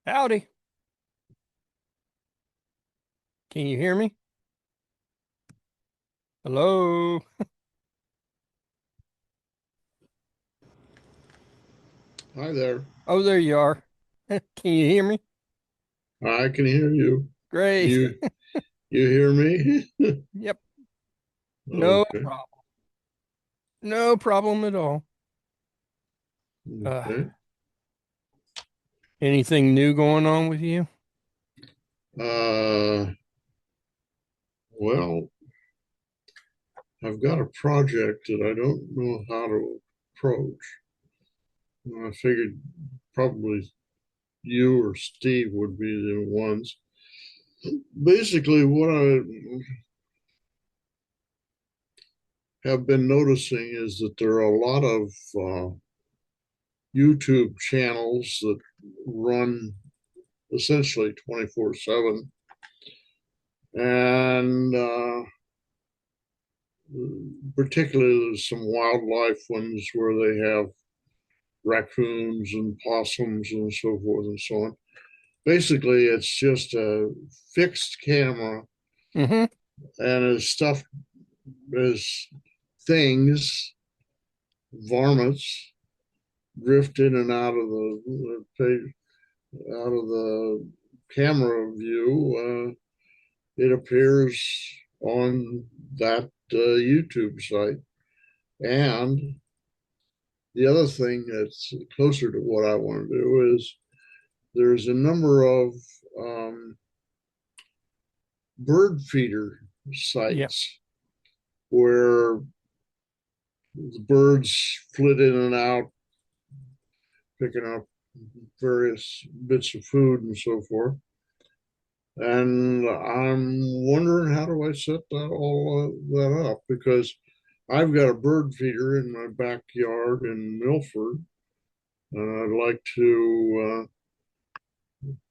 Howdy. Can you hear me? Hello. Hi there. Oh, there you are. Can you hear me? I can hear you. Great. You you hear me? Yep. No Okay. problem. No problem at all. Uh, Okay. anything new going on with you? Uh, well, I've got a project that I don't know how to approach. I figured probably you or Steve would be the ones. Basically, what I have been noticing is that there are a lot of YouTube channels that run essentially 24/7. And particularly there's some wildlife ones where they have raccoons and possums and so forth and so on. Basically, it's just a fixed camera Mm-hmm. and as stuff as things, varmints, drift in and out of out of the camera view. It appears on that YouTube site. And the other thing that's closer to what I want to do is there's a number of um, bird feeder Yeah. sites where the birds flit in and out, picking up various bits of food and so forth. And I'm wondering, how do I set that up? Because I've got a bird feeder in my backyard in Milford, and I'd like to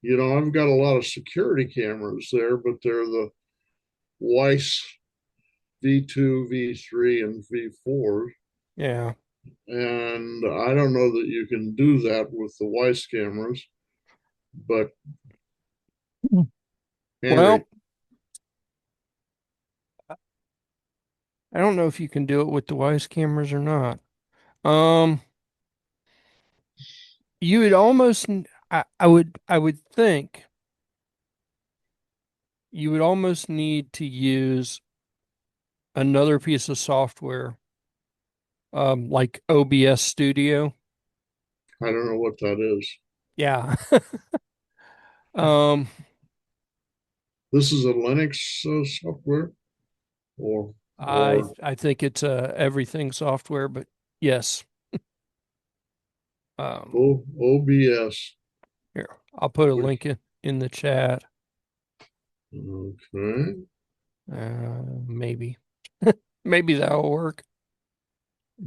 I've got a lot of security cameras there, but they're the Weiss V2, V3, and V4. Yeah. And I don't know that you can do that with the Weiss cameras. But anyway, Well, I don't know if you can do it with the Wise cameras or not. Um, you would almost, I would think you would almost need to use another piece of software, like OBS Studio. I don't know what that is. Yeah. Um, This is a Linux software or I or I think it's everything software, but yes. Um, OBS. here, I'll put a What? link in the chat. Okay. Maybe. Maybe that'll work.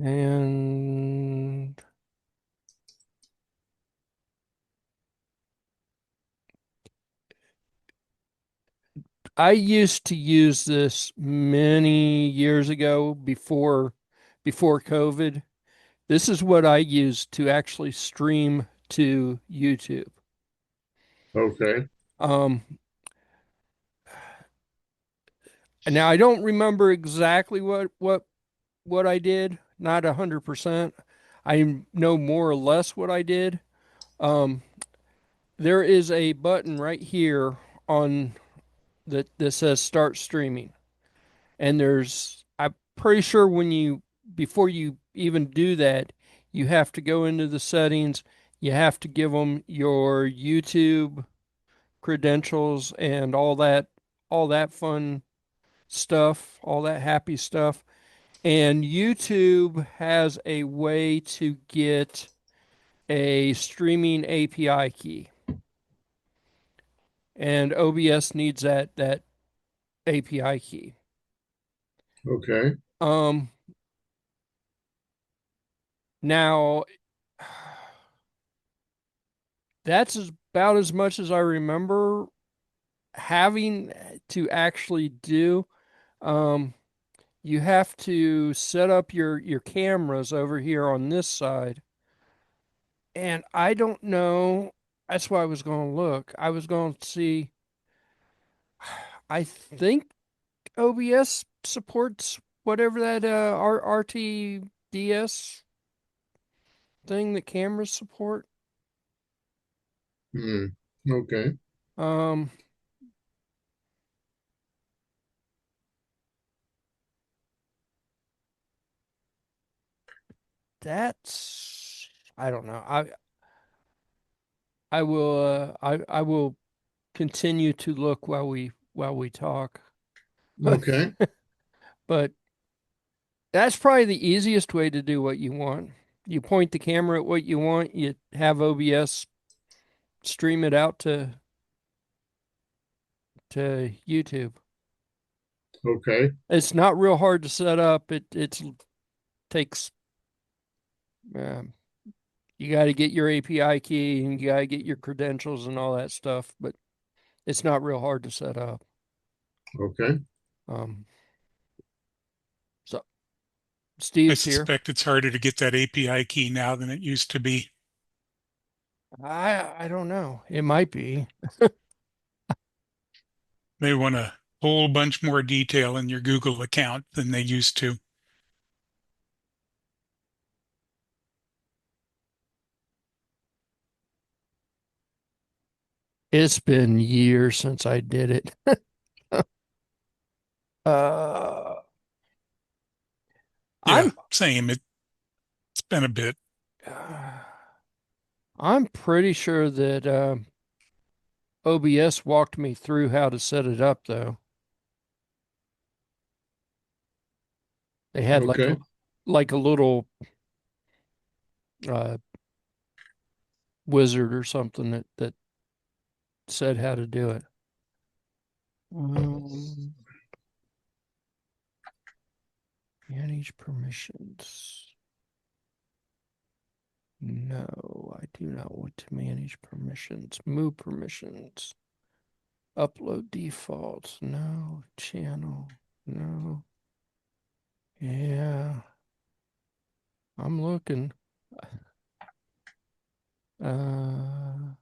And I used to use this many years ago before COVID. This is what I used to actually stream to YouTube. Okay. Um, now I don't remember exactly what I did, not 100%. I know more or less what I did. Um, there is a button right here on that says start streaming. And I'm pretty sure before you even do that, you have to go into the settings. You have to give them your YouTube credentials and all that fun stuff, all that happy stuff. And YouTube has a way to get a streaming API key, and OBS needs that API key. Okay. Um, now that's about as much as I remember having to actually do. Um, you have to set up your cameras over here on this side, and I don't know. that's why I was going to look. I was going to see. I think OBS supports whatever that RTDS thing that cameras support. Hmm. Okay. Um, that's I don't know. I will continue to look while we talk. Okay. But that's probably the easiest way to do what you want. You point the camera at what you want, you have OBS stream it out to YouTube. Okay. It's not real hard to set up. It takes um, you got to get your API key and you got to get your credentials and all that stuff, but it's not real hard to set up. Okay. Um, so I Steve's here. suspect it's harder to get that API key now than it used to be. I don't know. It might be. They want a whole bunch more detail in your Google account than they used to. It's been years since I did it. uh, Yeah, I'm same. It's been a bit. I'm pretty sure that OBS walked me through how to set it up, though. They had Okay. like a little uh, wizard or something that said how to do it. Um, manage permissions. No, I do not want to manage permissions. Move permissions. Upload defaults. No. Channel. No. Yeah. I'm looking. Uh,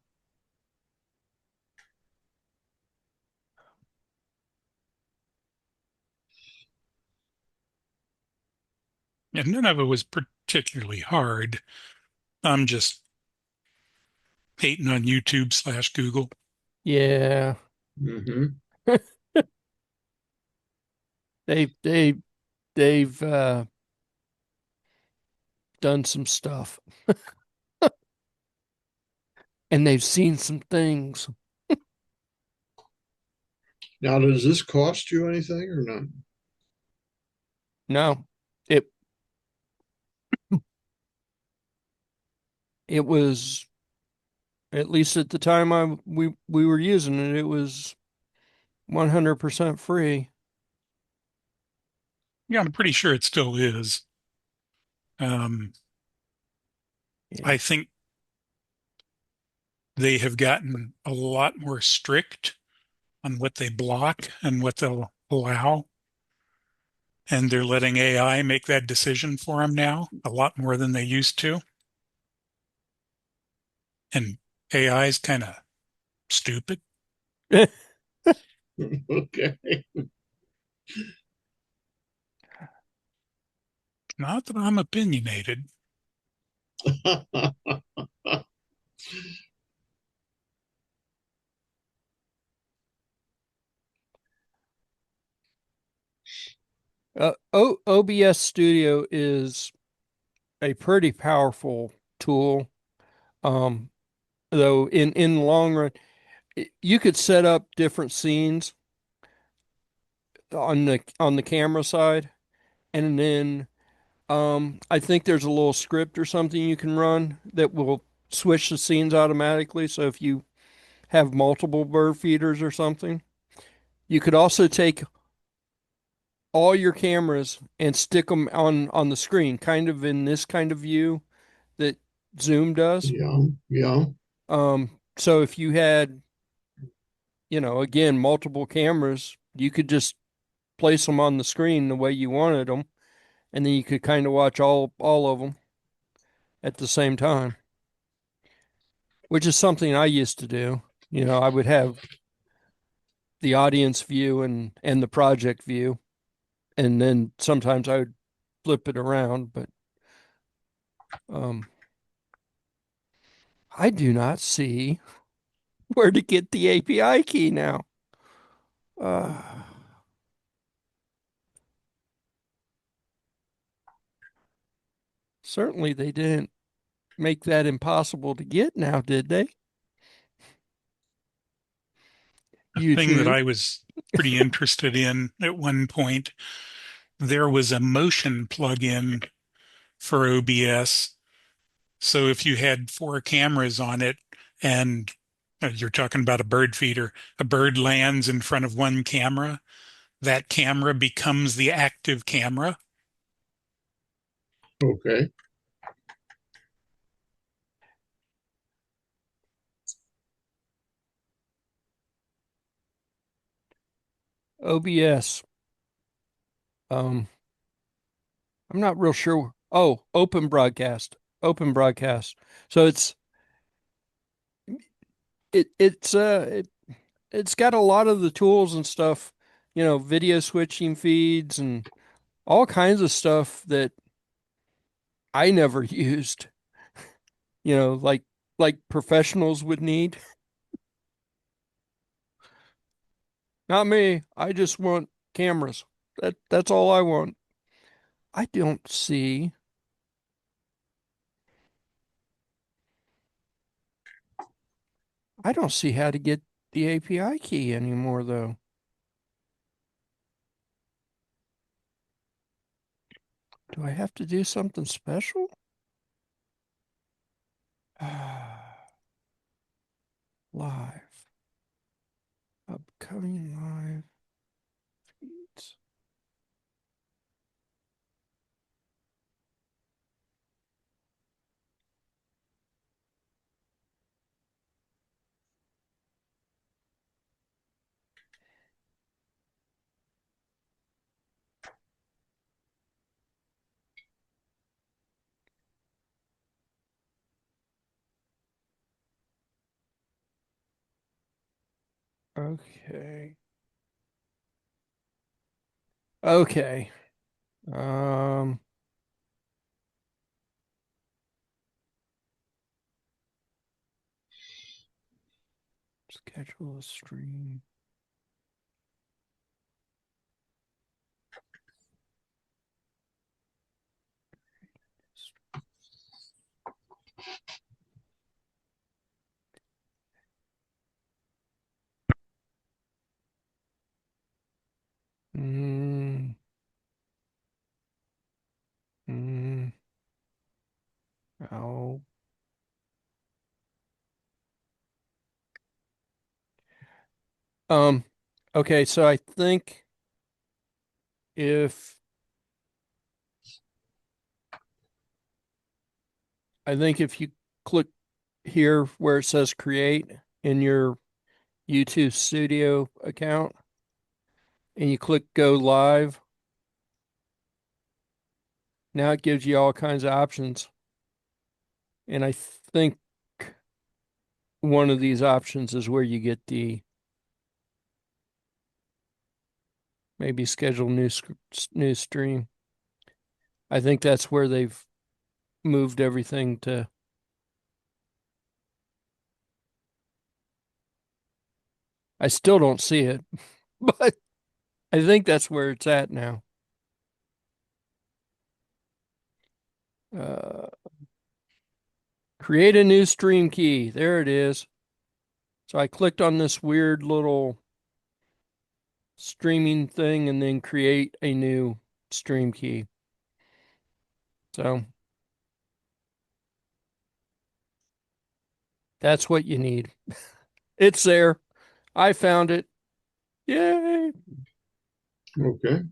And none of it was particularly hard. I'm just hating on YouTube/Google. yeah. Hmm. They they they've done some stuff and they've seen some things. Now, does this cost you anything or not? No, it it was at least at the time we were using it, it was 100% free. Yeah, I'm pretty sure it still is. Um, Yeah. I think they have gotten a lot more strict on what they block and what they'll allow. And they're letting AI make that decision for them now, a lot more than they used to. And AI is kind of stupid. Okay. Not that I'm opinionated. OBS Studio is a pretty powerful tool. Um, though in the long run, you could set up different scenes on the camera side, and then I think there's a little script or something you can run that will switch the scenes automatically. So if you have multiple bird feeders or something, you could also take all your cameras and stick them on the screen, kind of in this kind of view that Zoom does. Yeah. Yeah. So if you had, again, multiple cameras, you could just place them on the screen the way you wanted them, and then you could kind of watch all of them at the same time, which is something I used to do. You know, I would have the audience view and the project view, and then sometimes I would flip it around, but um, I do not see where to get the API key now. Uh, Certainly they didn't make that impossible to get now, did they? Thing that YouTube. I was pretty interested in at one point, there was a motion plugin for OBS. So if you had four cameras on it and you're talking about a bird feeder, a bird lands in front of one camera, that camera becomes the active camera. Okay. OBS. Um, I'm not real sure. Oh, open broadcast. Open broadcast. So it's got a lot of the tools and stuff, you know, video switching feeds and all kinds of stuff that I never used, you know, like professionals would need. Not me. I just want cameras. That's all I want. I don't see I don't see how to get the API key anymore though. Do I have to do something special? Live. Upcoming live feeds. Okay. Okay. Um, Schedule a stream. Mm, mm, oh. Um, okay, so if I think if you click here where it says create in your YouTube Studio account and you click go live, now it gives you all kinds of options. And I think one of these options is where you get the maybe schedule new stream. I think that's where they've moved everything to. I still don't see it, but I think that's where it's at now. Uh, Create a new stream key. There it is. So I clicked on this weird little streaming thing and then create a new stream key. So that's what you need. It's there. I found it. Yay. Okay.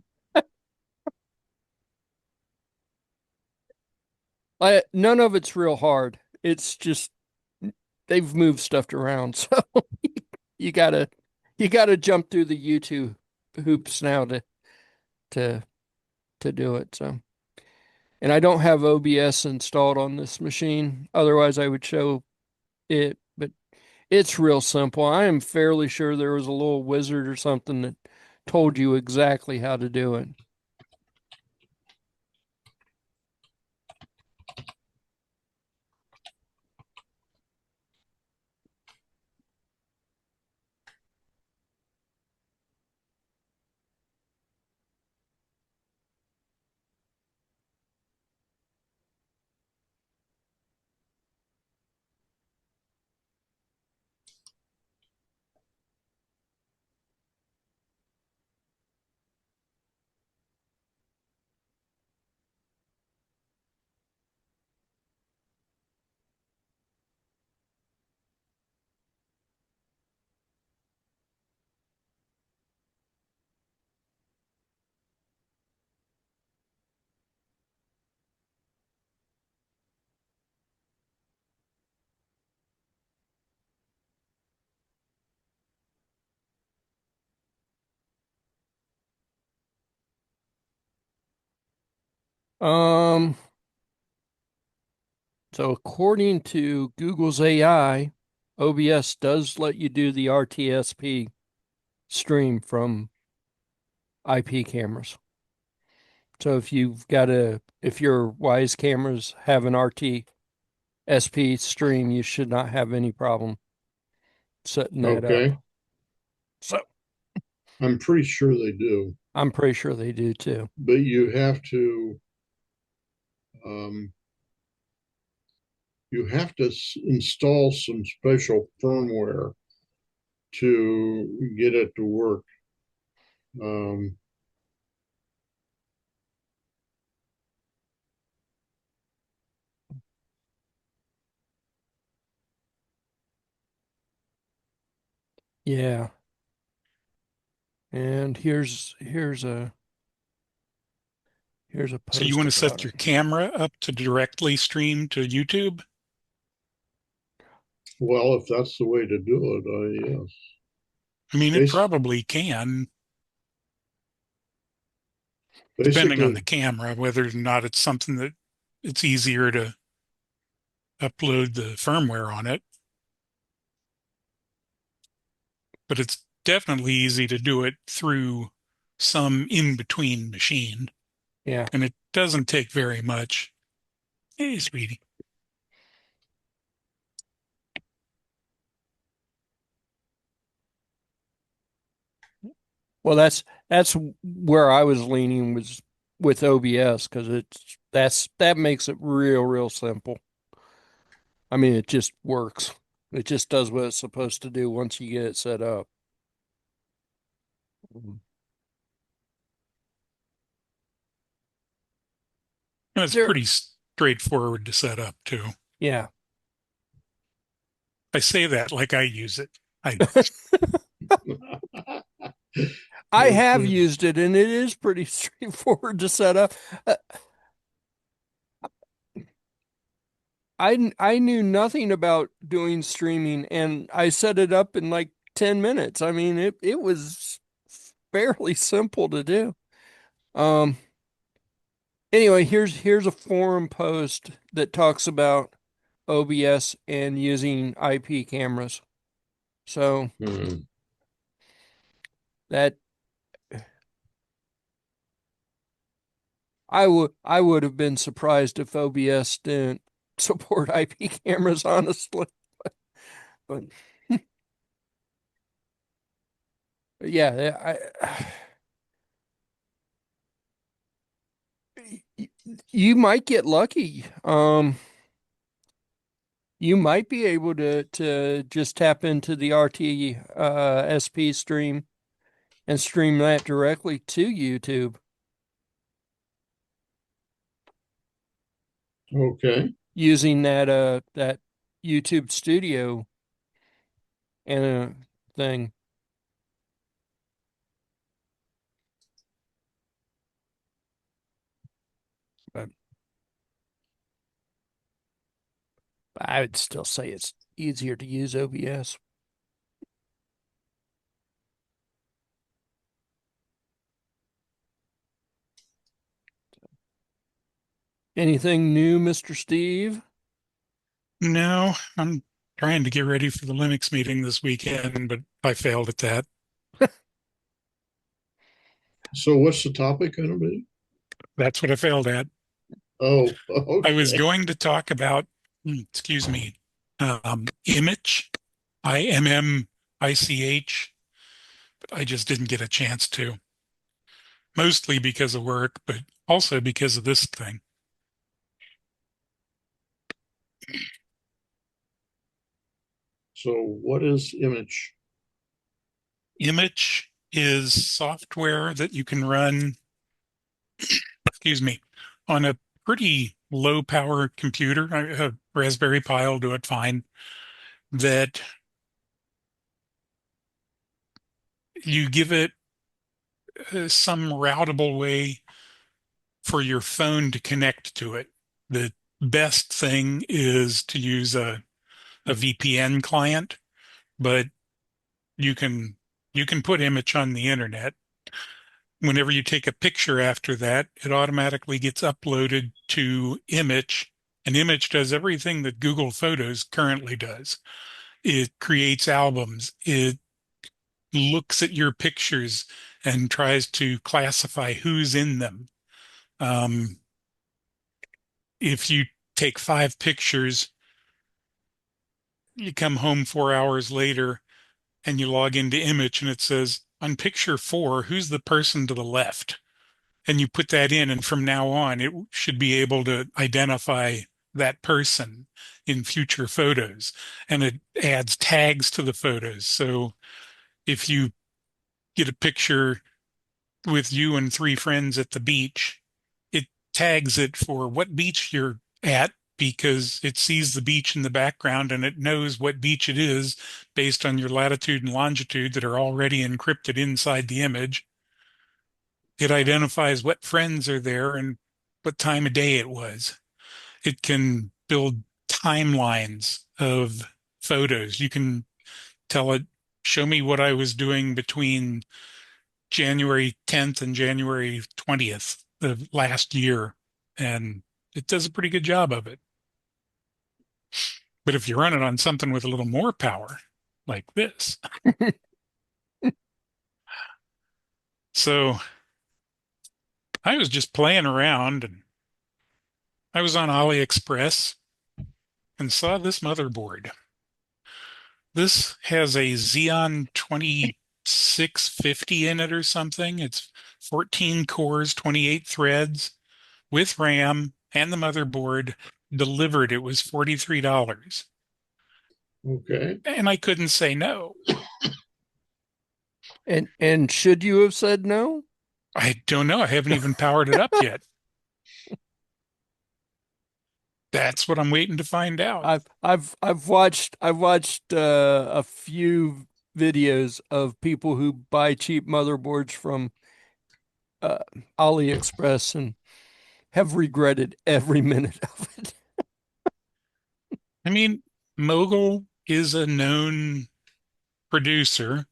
None of it's real hard. It's just they've moved stuff around. So you gotta you gotta jump through the YouTube hoops now to to do it. So and I don't have OBS installed on this machine. Otherwise I would show it, It's real simple. I am fairly sure there was a little wizard or something that told you exactly how to do it. Um, so according to Google's AI, OBS does let you do the RTSP stream from IP cameras. So if your Wise cameras have an RTSP stream, you should not have any problem setting that up. Okay. So I'm pretty sure they do, I'm pretty sure they do too. but um, you have to install some special firmware to get it to work. Um, Yeah. And here's a So you post want to about set it. your camera up to directly stream to YouTube? well, if that's the way to do it, yes. I mean, it Bas- probably can, depending on the Basically, camera, whether or not it's something that it's easier to upload the firmware on it. But it's definitely easy to do it through some in-between machine. Yeah. And it doesn't take very much. Hey, sweetie. Well, that's where I was leaning was with OBS because that makes it real simple. I mean, it just works. It just does what it's supposed to do once you get it set up. And it's There, pretty straightforward to set up too. yeah. I say that like I use it. I I have okay. used it and it is pretty straightforward to set up. Uh, I knew nothing about doing streaming and I set it up in like 10 minutes. I mean, it was fairly simple to do. Um, anyway, here's a forum post that talks about OBS and using IP cameras. So Hmm. that I would have been surprised if OBS didn't support IP cameras, honestly. But yeah, you might get lucky. You might be able to just tap into the RT SP stream and stream that directly to YouTube Okay. using that YouTube Studio and a thing. But I would still say it's easier to use OBS. Anything new, Mr. Steve? no, I'm trying to get ready for the Linux meeting this weekend, but I failed at that. So what's the topic going to be? That's what I failed at. Oh, I was okay. going to talk about, excuse me, image, IMMICH, but I just didn't get a chance to, mostly because of work, but also because of this thing. So what is image? Image is software that you can run, excuse me, on a pretty low power computer. A Raspberry Pi will do it fine. That you give it some routable way for your phone to connect to it. The best thing is to use a VPN client, but you can you can put image on the internet. Whenever you take a picture after that, it automatically gets uploaded to Image, and Image does everything that Google Photos currently does. It creates albums. It looks at your pictures and tries to classify who's in them. Um, if you take 5 pictures, you come home 4 hours later and you log into Image and it says, on picture 4, who's the person to the left? And you put that in, and from now on, it should be able to identify that person in future photos. And it adds tags to the photos. So if you get a picture with you and 3 friends at the beach, it tags it for what beach you're at because it sees the beach in the background and it knows what beach it is based on your latitude and longitude that are already encrypted inside the image. It identifies what friends are there and what time of day it was. It can build timelines of photos. You can tell it, show me what I was doing between January 10th and January 20th of last year. And it does a pretty good job of it. But if you run it on something with a little more power, like this. So I was just playing around and I was on AliExpress and saw this motherboard. This has a Xeon 2650 in it or something. It's 14 cores, 28 threads with RAM and the motherboard delivered. It was $43. Okay. And I couldn't say no. And should you have said no? I don't know. I haven't even powered it up yet. That's what I'm waiting to find out. I've watched a few videos of people who buy cheap motherboards from uh, AliExpress and have regretted every minute of it. I mean, Mogul is a known producer.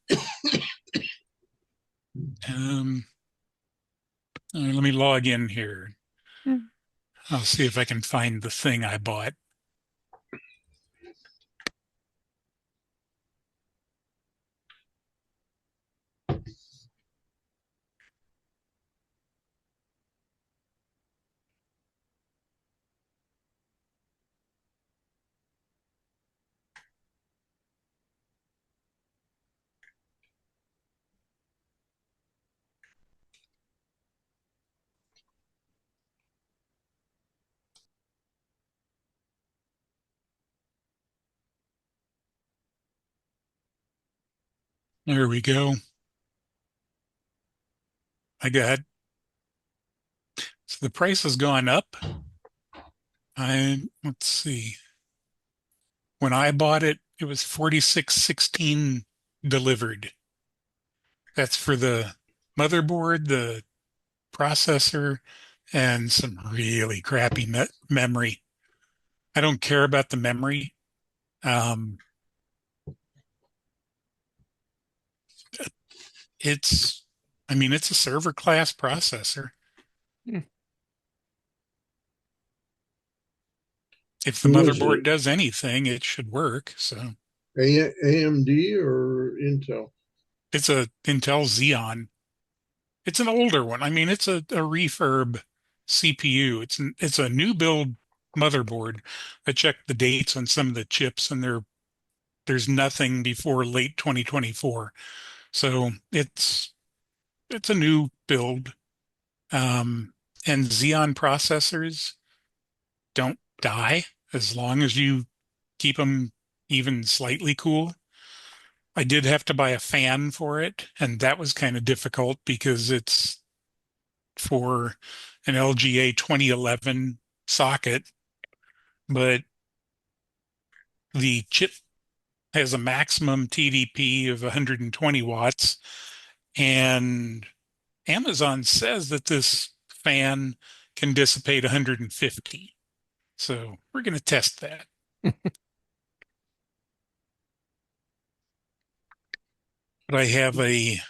Um, let me log in here. I'll see if I can find the thing I bought. There we go. I got, so the price has gone up. Let's see. When I bought it, it was 46.16 delivered. That's for the motherboard, the processor, and some really crappy memory. I don't care about the memory. Um, it's, I mean, it's a server class processor. If the Who is motherboard it? does anything, it should work. So AMD or Intel? it's a Intel Xeon. It's an older one. I mean, it's a refurb CPU. It's a new build motherboard. I checked the dates on some of the chips, and there's nothing before late 2024. So it's a new build. Um, and Xeon processors don't die as long as you keep them even slightly cool. I did have to buy a fan for it, and that was kind of difficult because it's for an LGA 2011 socket, but the chip has a maximum TDP of 120 watts, and Amazon says that this fan can dissipate 150. So we're going to test that. But I have a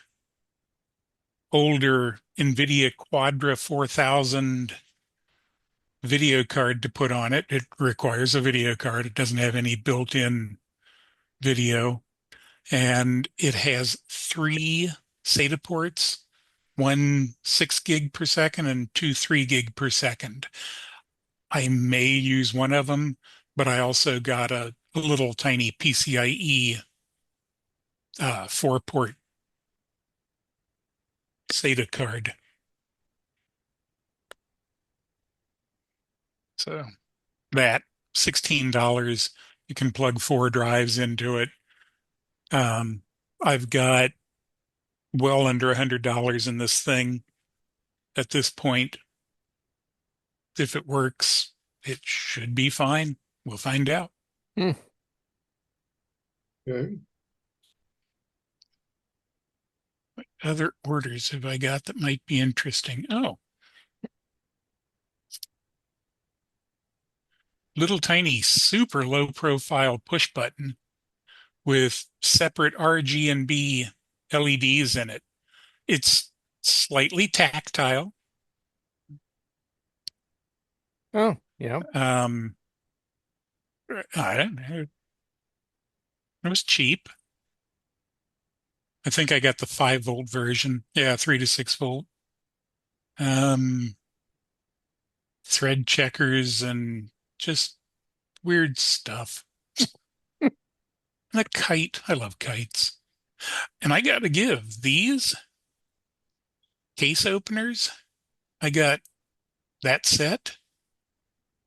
older NVIDIA Quadra 4000 video card to put on it. It requires a video card. It doesn't have any built-in video. And it has three SATA ports, one 6 gig per second and two 3 gig per second. I may use one of them, but I also got a little tiny PCIe 4-port SATA card. So that $16, you can plug 4 drives into it. Um, I've got well under $100 in this thing at this point. If it works, it should be fine. We'll find out. Hmm. Okay. What other orders have I got that might be interesting? Oh, little tiny super low profile push button with separate RGB LEDs in it. It's slightly tactile. Oh, yeah. Um, I don't know. It was cheap. I think I got the 5-volt version. Yeah, 3 to 6 volt. Um, thread checkers and just weird stuff. And a kite. I love kites. And I got to give these case openers, I got that set.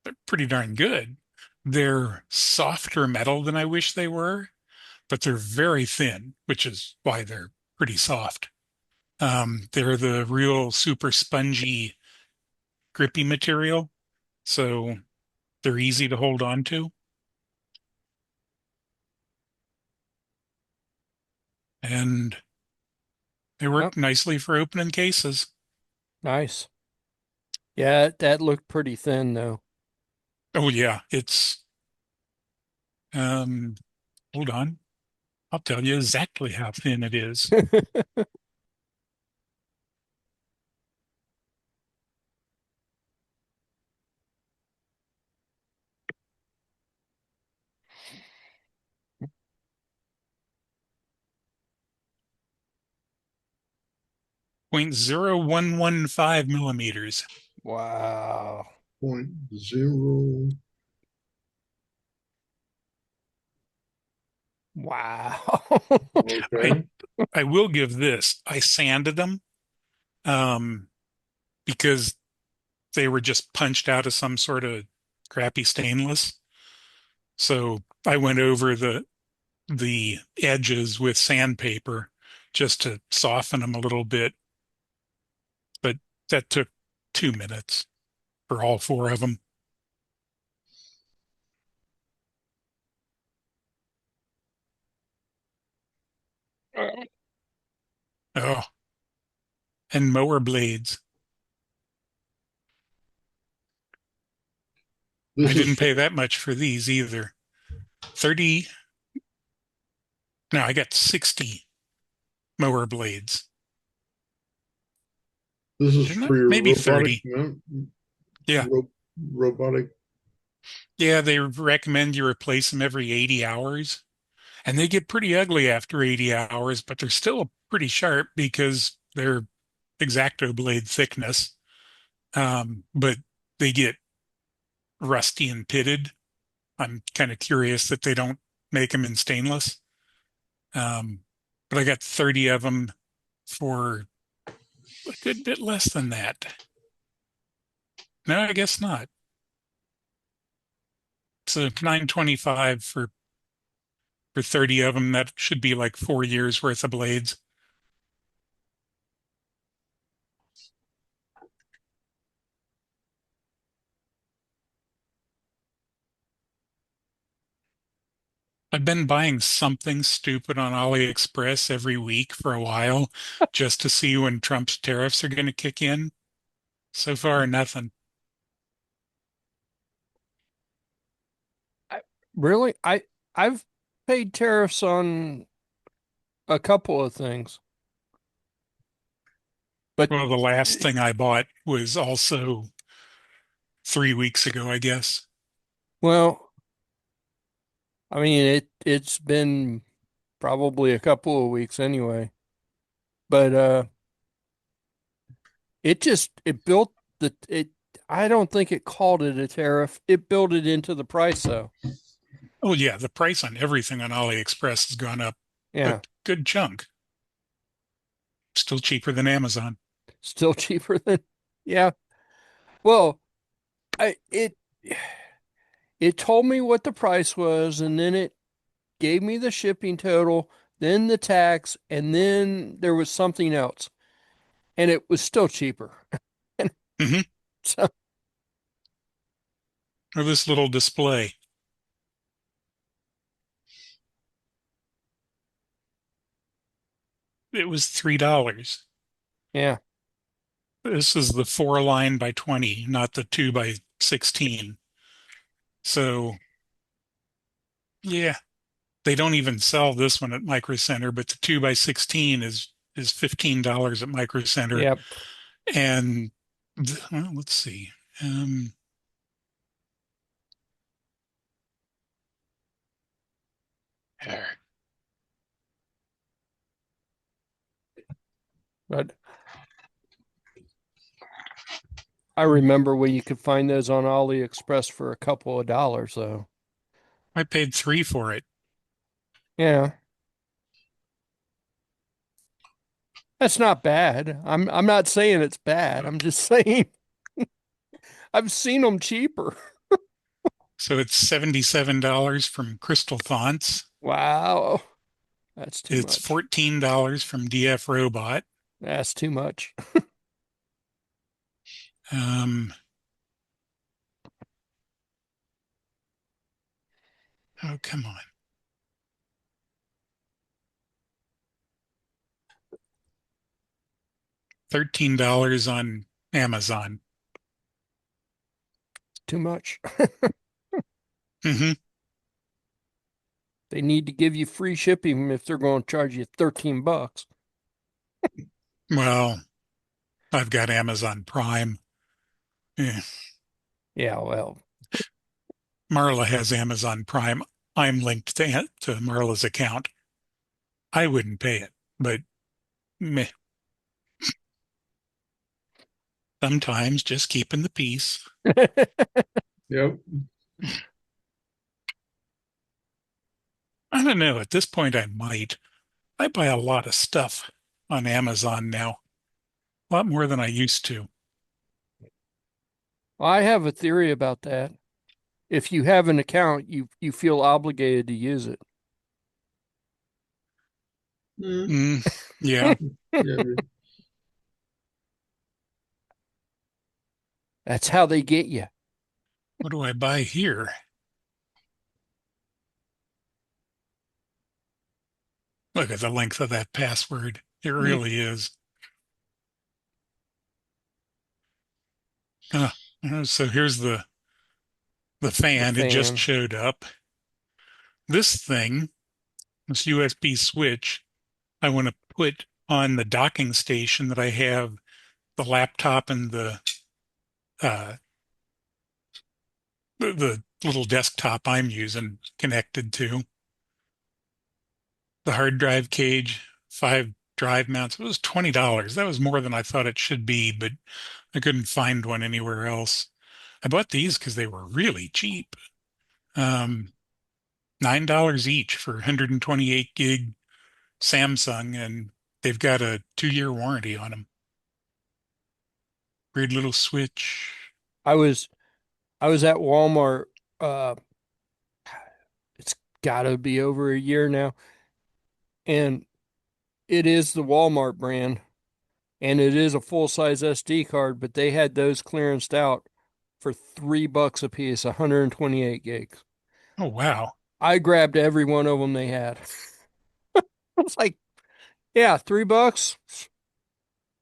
They're pretty darn good. They're softer metal than I wish they were, but they're very thin, which is why they're pretty soft. They're the real super spongy, grippy material, so they're easy to hold on to. And they Oh, work nicely for opening cases. nice. Yeah, that looked pretty thin though. Oh yeah, it's um hold on. I'll tell you exactly how thin it is. 0.0115 millimeters. Wow. Point zero. Wow. I Okay. I will give this. I sanded them um because they were just punched out of some sort of crappy stainless. So I went over the edges with sandpaper just to soften them a little bit, but that took 2 minutes for all four of them. Oh, and mower blades. I This is didn't for, pay that much for these either. 30, no, I got 60 mower blades. this is Didn't I? for your Maybe robotic 30. mount, Yeah. robotic Yeah, they recommend you replace them every 80 hours, and they get pretty ugly after 80 hours, but they're still pretty sharp because they're X-Acto blade thickness. But they get rusty and pitted. I'm kind of curious that they don't make them in stainless. Um, but I got 30 of them for a good bit less than that. No, I guess not. So 925 for 30 of them. That should be like 4 years worth of blades. I've been buying something stupid on AliExpress every week for a while just to see when Trump's tariffs are going to kick in. So far, nothing. I, really? I've paid tariffs on a couple of things, but Well, the last thing I bought was also 3 weeks ago, I guess. well, I mean it's been probably a couple of weeks anyway. But it built the it I don't think it called it a tariff. It built it into the price though. Oh, yeah, the price on everything on AliExpress has gone up a Yeah. good chunk. Still cheaper than Amazon. Still cheaper than yeah. Well, I it told me what the price was and then it gave me the shipping total, then the tax, and then there was something else. And it was still cheaper. And Hmm. so Or this little display. It was $3. yeah. This is the 4 line by 20, not the 2 by 16. So, yeah, they don't even sell this one at Micro Center, but the 2 by 16 is $15 at Micro Center. Yep. And well, let's see. Um, there. But I remember when you could find those on AliExpress for a couple of dollars though. I paid 3 for it. Yeah. That's not bad. I'm not saying it's bad. I'm just saying I've seen them cheaper. So it's $77 from Crystal Fonts. Wow. That's too It's much. $14 from DF Robot. That's too much. Um, oh, come on. $13 on Amazon. Too much. Hmm. They need to give you free shipping if they're going to charge you 13 bucks. Well, I've got Amazon Prime. Eh, Yeah, well, Marla has Amazon Prime. I'm linked to Marla's account. I wouldn't pay it, but meh, sometimes just keeping the peace. Yep. I don't know. At this point, I might. I buy a lot of stuff on Amazon now, a lot more than I used to. I have a theory about that. If you have an account, you feel obligated to use it. Mm, Mm, yeah. yeah. That's how they get you. What do I buy here? Look at the length of that password. It Mm, really is. So here's the the fan. It just fan. showed up. This thing, this USB switch, I want to put on the docking station that I have the laptop and uh, the little desktop I'm using connected to. The hard drive cage, 5 drive mounts. It was $20. That was more than I thought it should be, but I couldn't find one anywhere else. I bought these because they were really cheap. Um, $9 each for 128 gig Samsung, and they've got a 2-year warranty on them. Weird little switch. I was I was at Walmart. Uh, it's got to be over a year now, and it is the Walmart brand, and it is a full-size SD card, but they had those clearanced out for $3 a piece, 128 gigs. Oh, wow. I grabbed every one of them they had. I was like, yeah, $3.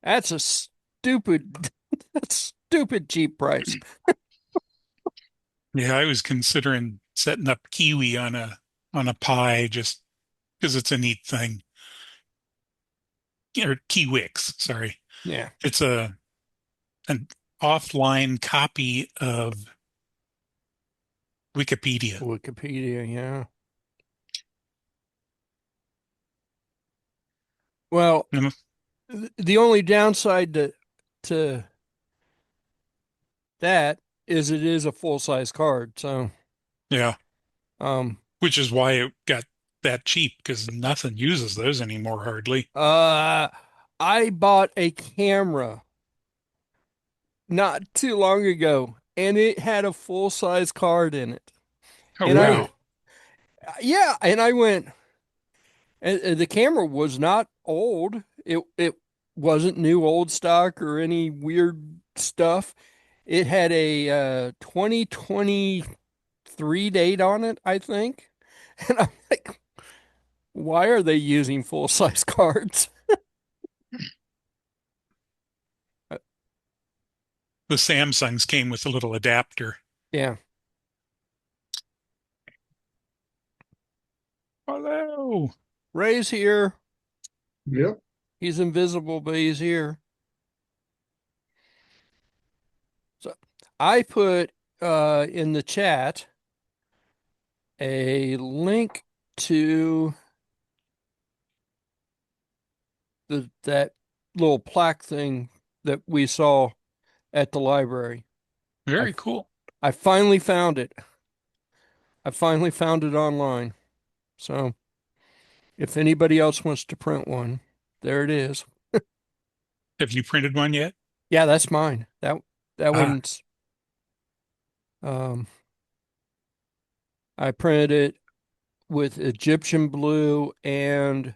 That's a stupid, that's stupid cheap price. Yeah, I was considering setting up Kiwi on a Pi just because it's a neat thing. Or Kiwix, sorry. Yeah, It's an offline copy of Wikipedia. Wikipedia, yeah. Well, And, the only downside to that is it is a full-size card. So, yeah, um, which is why it got that cheap because nothing uses those anymore hardly. uh, I bought a camera not too long ago, and it had a full-size card in it. Oh, And Really? yeah, and I went, and the camera was not old. It wasn't new old stock or any weird stuff. It had a 2023 date on it, I think. And I'm like, why are they using full-size cards? Uh, The Samsungs came with a little adapter. Yeah, Hello. Ray's here. Yep. He's invisible, but he's here. So I put in the chat a link to that little plaque thing that we saw at the library. I Very cool. I finally found it. I finally found it online. So if anybody else wants to print one, there it is. Have you printed one yet? Yeah, that's mine. That Ah, one's um I printed it with Egyptian blue and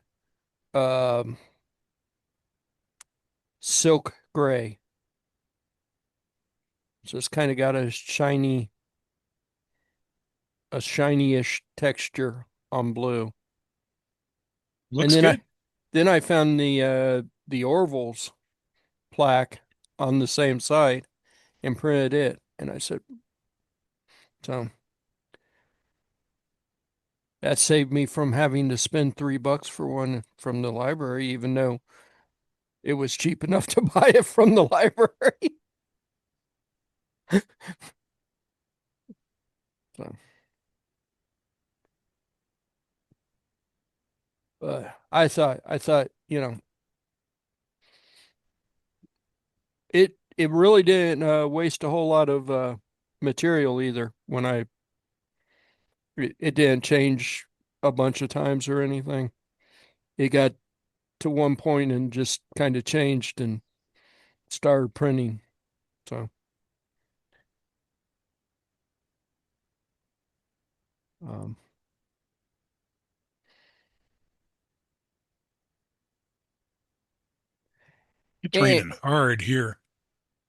um silk gray. So it's kind of got a shiny-ish texture on blue. And looks good. then I found the Orville's plaque on the same site and printed it. And I said, so that saved me from having to spend $3 for one from the library, even though it was cheap enough to buy it from the library. So, but I thought, it really didn't waste a whole lot of material either when it didn't change a bunch of times or anything. It got to one point and just kind of changed and started printing. So, um, It's and raining hard here.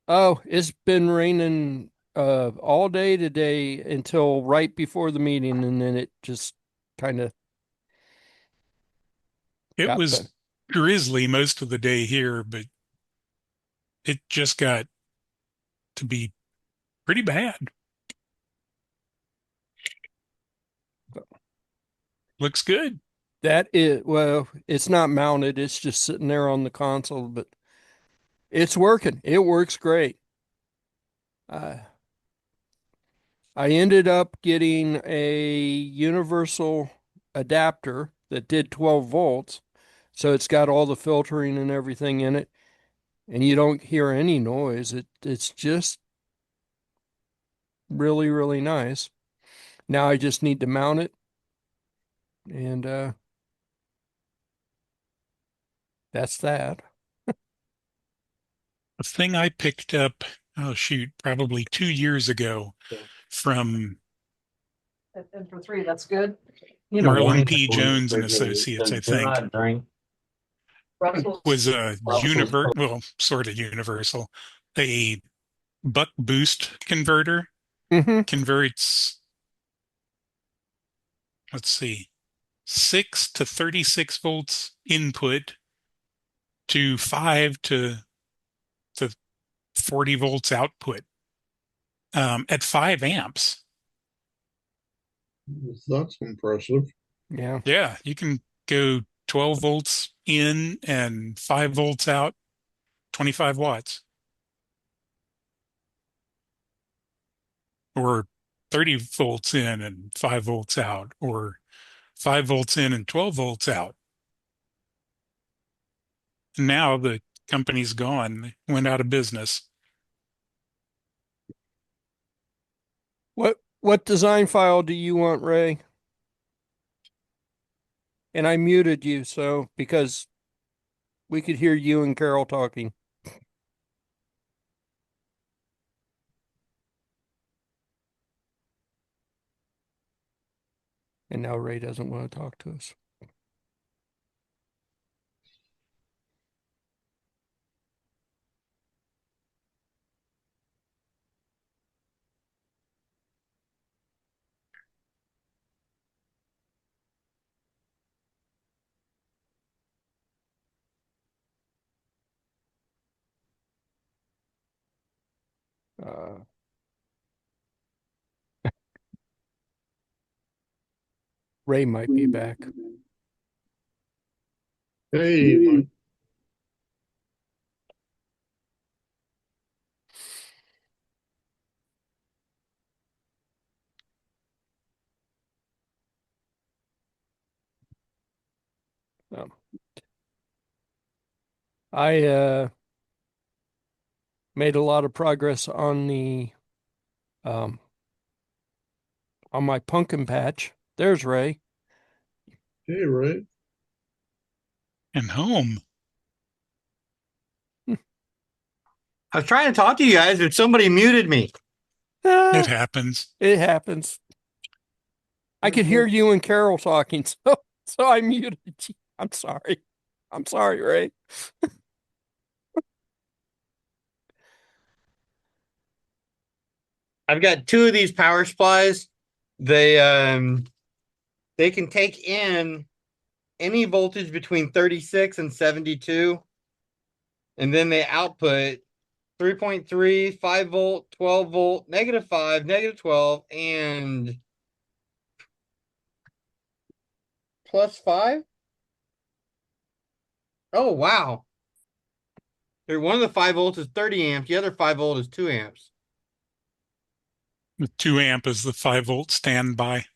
oh, it's been raining all day today until right before the meeting, and then it just kind of It got better. was drizzly most of the day here, but it just got to be pretty bad. Looks good. That is, well, it's not mounted, it's just sitting there on the console, but it's working. It works great. Uh, I ended up getting a universal adapter that did 12 volts. So it's got all the filtering and everything in it, and you don't hear any noise. It's just really, really nice. Now I just need to mount it, and that's that. A thing I picked up, oh shoot, probably 2 years ago from And for three, that's good. You know, Marlon wine. P. Jones and Associates, I Do think, not drink. Brussels. was a Brussels. well, sort of universal, a buck boost converter. Hmm. Converts, let's see, 6 to 36 volts input to 5 to 40 volts output, at 5 amps. That's impressive. Yeah. Yeah, you can go 12 volts in and 5 volts out, 25 watts, or 30 volts in and 5 volts out, or 5 volts in and 12 volts out. And now the company's gone, they went out of business. What design file do you want, Ray? And I muted you so because we could hear you and Carol talking. And now Ray doesn't want to talk to us. Uh, Ray might be back. Hey, Mike. Um, I made a lot of progress um, on my pumpkin patch. There's Ray. Hey, Ray. And home. I was trying to talk to you guys, but somebody muted me. It Ah, happens. it happens. I could hear you and Carol talking, so I muted you. I'm sorry. I'm sorry, Ray. I've got two of these power supplies. They can take in any voltage between 36 and 72, and then they output 3.3, 5 volt, 12 volt, -5, -12, and +5. Oh wow. One of the 5 volts is 30 amps, the other 5 volt is 2 amps. The 2 amp is the 5 volt standby.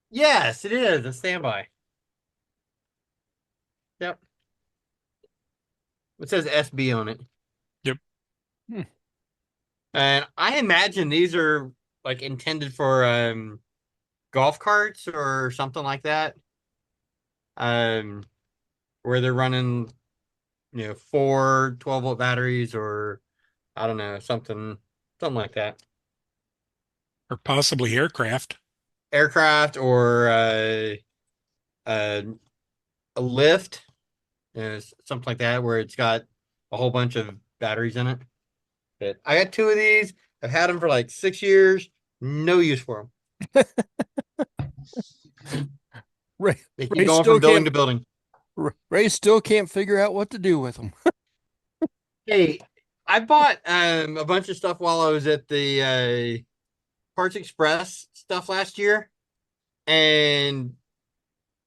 Yes, it is a standby. Yep. It says SB on it. Yep. And I imagine these are like intended for golf carts or something like that. Um, where they're running, 4 12-volt batteries, or I don't know, something like that. Or possibly aircraft. Aircraft, or a lift, something like that, where it's got a whole bunch of batteries in it. But I got two of these. I've had them for like 6 years. No use for them. Ray, They keep Ray going still from building can't to building. Ray still can't figure out what to do with them. Hey, I bought a bunch of stuff while I was at the Parts Express stuff last year, and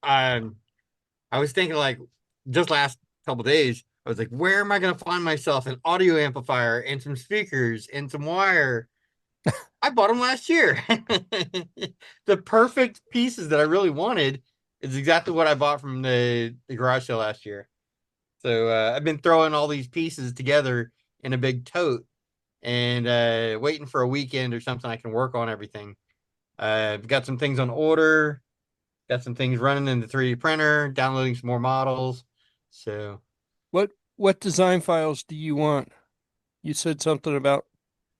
um, I was thinking, like, just last couple days, I was like, where am I going to find myself an audio amplifier and some speakers and some wire? I bought them last year. The perfect pieces that I really wanted is exactly what I bought from the garage sale last year. So I've been throwing all these pieces together in a big tote and waiting for a weekend or something I can work on everything. I've got some things on order, got some things running in the 3D printer, downloading some more models. So, What design files do you want? You said something about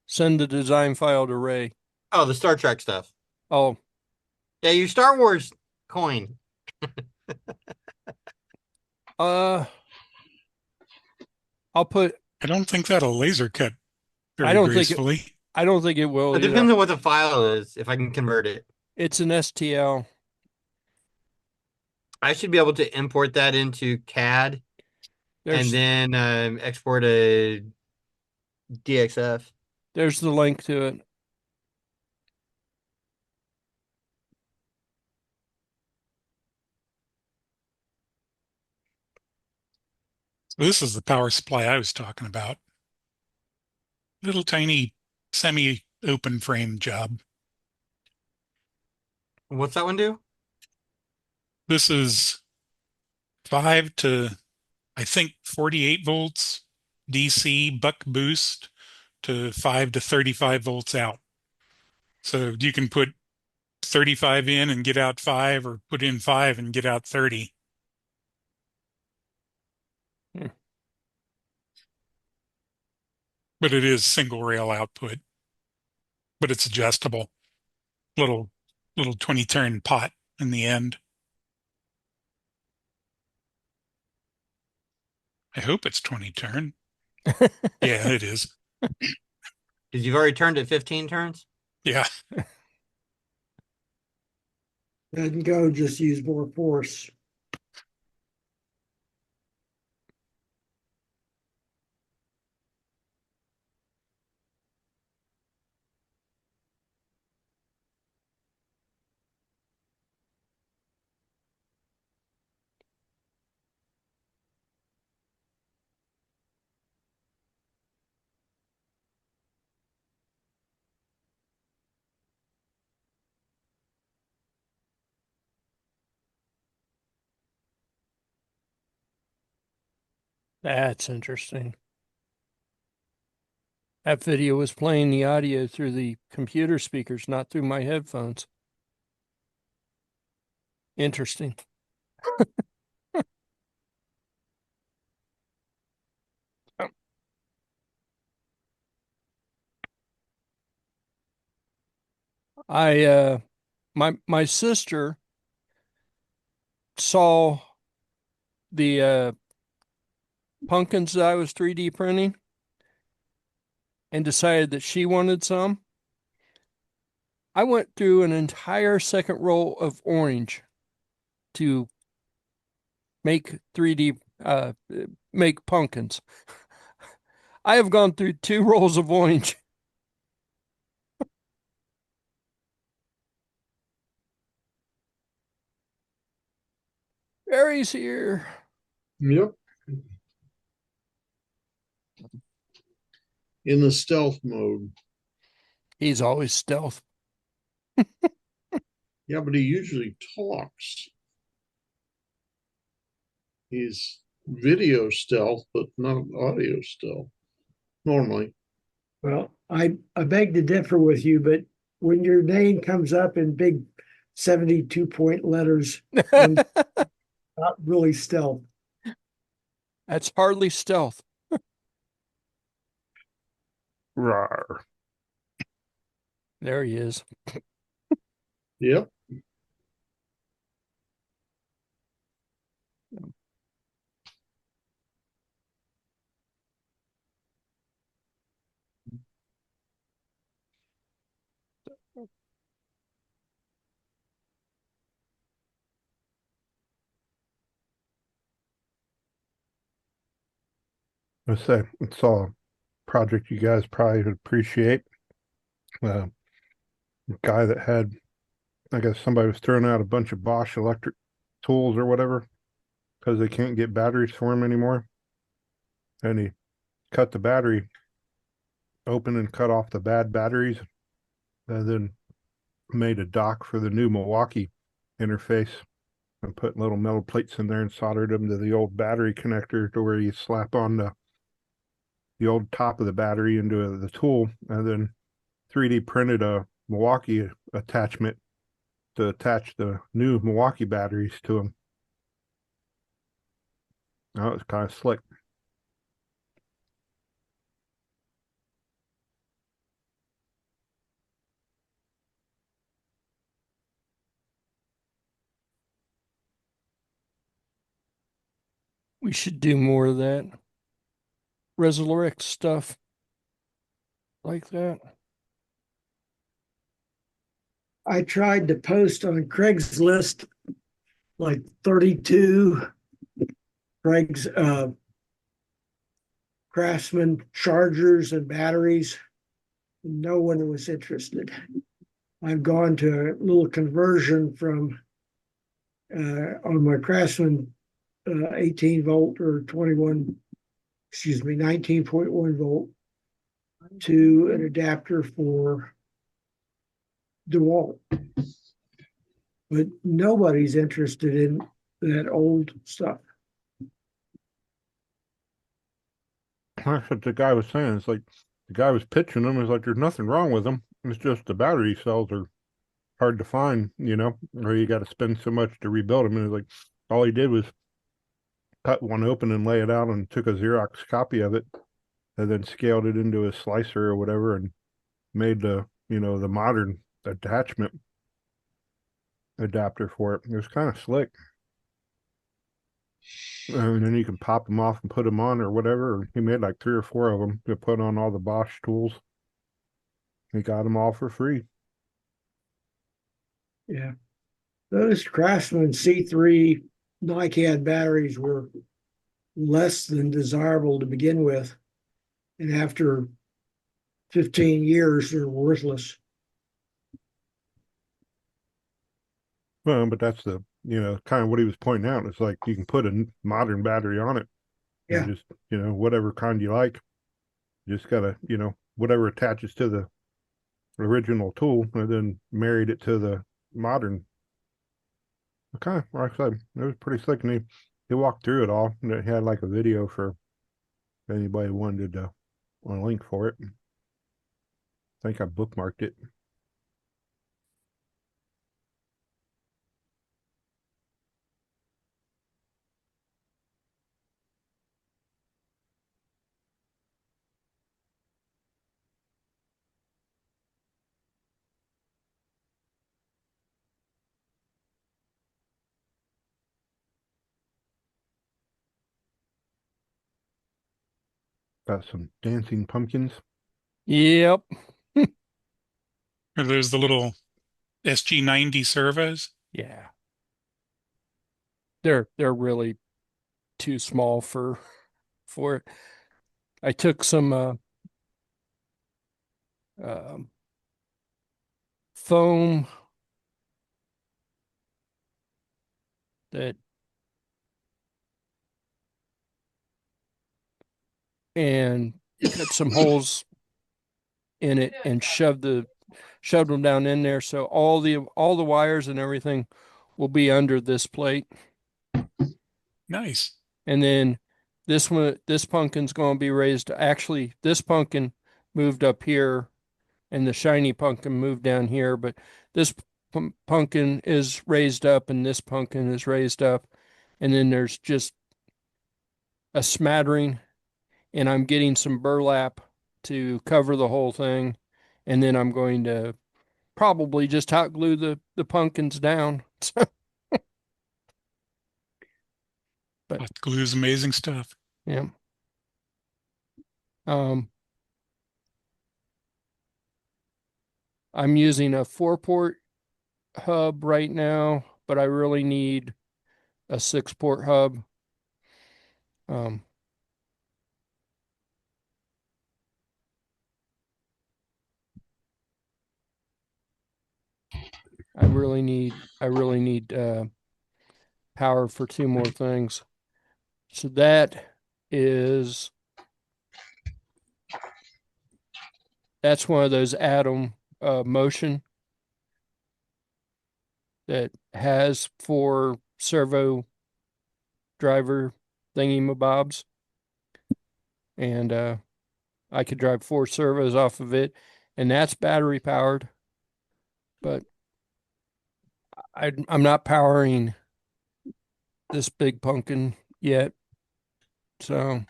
send the design file to Ray. oh, the Star Trek stuff. Oh, Yeah, your Star Wars coin. uh, I'll put. I don't think that'll laser cut I very don't think it. gracefully. I don't think it will It either. depends on what the file is, if I can convert it. It's an STL. I should be able to import that into CAD and There's then export a DXF. there's the link to it. So this is the power supply I was talking about. Little tiny semi-open frame job. What's that one do? This is 5 to, I think, 48 volts DC buck boost to 5 to 35 volts out. So you can put 35 in and get out 5, or put in 5 and get out 30. Hmm. But it is single rail output, but it's adjustable. Little 20 turn pot in the end. I hope it's 20 turn. Yeah, it is. Because you've already turned it 15 turns? Yeah. Doesn't go, just use more force. That's interesting. That video was playing the audio through the computer speakers, not through my headphones. Interesting. I my sister saw the pumpkins that I was 3D printing and decided that she wanted some. I went through an entire second roll of orange to make 3D make pumpkins. I have gone through 2 rolls of orange. Barry's here. Yep. In the stealth mode. He's always stealth. Yeah, but he usually talks. He's video stealth, but not audio stealth. Normally. Well, I beg to differ with you, but when your name comes up in big 72-point letters, I'm not really stealth. That's hardly stealth. Rawr. There he is. Yep. I say it's all a project you guys probably would appreciate. Uh, guy that had, I guess somebody was throwing out a bunch of Bosch electric tools or whatever because they can't get batteries for them anymore. And he cut the battery open and cut off the bad batteries and then made a dock for the new Milwaukee interface and put little metal plates in there and soldered them to the old battery connector to where you slap on the old top of the battery into the tool, and then 3D printed a Milwaukee attachment to attach the new Milwaukee batteries to them. That was kind of slick. We should do more of that. Resurrect stuff like that. I tried to post on Craigslist like 32 Craig's Craftsman chargers and batteries. No one was interested. I've gone to a little conversion from on my Craftsman 18 volt or 21, excuse me, 19.1 volt to an adapter for DeWalt. But nobody's interested in that old stuff. That's what the guy was saying. It's like the guy was pitching them. It's like there's nothing wrong with them. It's just the battery cells are hard to find, or you got to spend so much to rebuild them. And it's like all he did was cut one open and lay it out and took a Xerox copy of it and then scaled it into a slicer or whatever and made the modern attachment adapter for it. It was kind of slick. And then you can pop them off and put them on or whatever. He made like 3 or 4 of them to put on all the Bosch tools. He got them all for free. Yeah. Those Craftsman C3 NiCad batteries were less than desirable to begin with. And after 15 years, they're worthless. Well, but that's the, kind of what he was pointing out. It's like you can put a modern battery on it. Yeah. And just, whatever kind you like. You just gotta, whatever attaches to the original tool and then married it to the modern. Okay, like I said, it was pretty slick. And he walked through it all. And he had like a video for anybody who wanted to a link for it. I think I bookmarked it. Got some dancing pumpkins. Yep. Or there's the little SG90 servos. Yeah. They're really too small for it. I took some foam that and cut some holes in it and shoved them down in there, so all the wires and everything will be under this plate. Nice. And then this pumpkin's going to be raised. Actually, this pumpkin moved up here and the shiny pumpkin moved down here, but this pumpkin is raised up and this pumpkin is raised up. And then there's just a smattering, and I'm getting some burlap to cover the whole thing. And then I'm going to probably just hot glue the pumpkins down. But Hot glue is amazing stuff. yeah. I'm using a 4-port hub right now, but I really need a 6-port hub. I really need power for 2 more things. So that's one of those Atom motion that has 4 servo driver thingy-mabobs, and I could drive 4 servos off of it, and that's battery powered. But I'm not powering this big pumpkin yet, so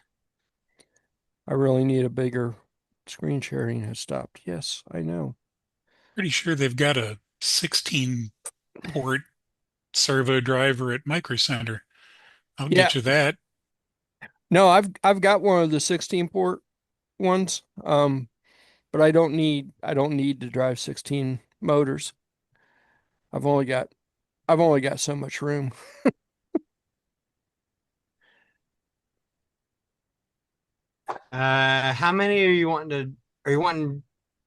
I really need a bigger screen sharing has stopped. Yes, I know. Pretty sure they've got a 16 port servo driver at Micro Center. I'll Yeah, get you that. no, I've got one of the 16 port ones, but I don't need to drive 16 motors. I've only got I've only got so much room. How many are you wanting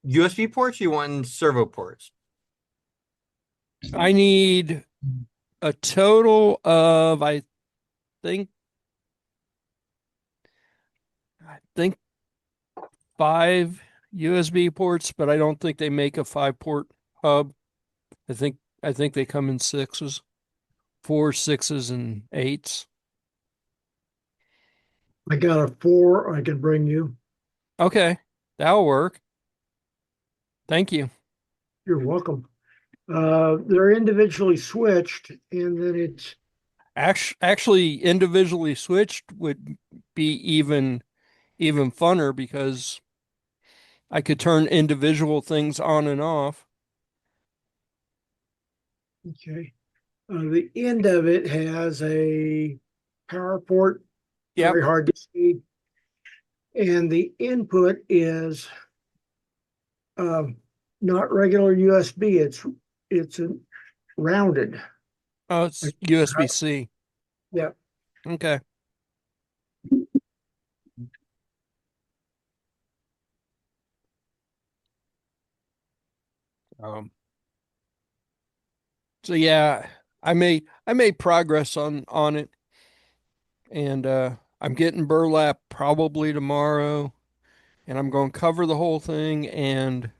USB ports? Or you wanting servo ports? I need a total of think I think 5 USB ports, but I don't think they make a 5-port hub. I think they come in sixes, 4, 6s, and 8s. I got a 4 I can bring you. Okay, that'll work. Thank you. You're welcome. They're individually switched, and then it's Actually, individually switched would be even funner because I could turn individual things on and off. okay. The end of it has a power port, Yep. very hard to see, and the input is um, not regular USB. It's a rounded. Oh, it's USB-C. Yeah. Okay. Um, so yeah, I made progress on it, and I'm getting burlap probably tomorrow, and I'm going to cover the whole thing and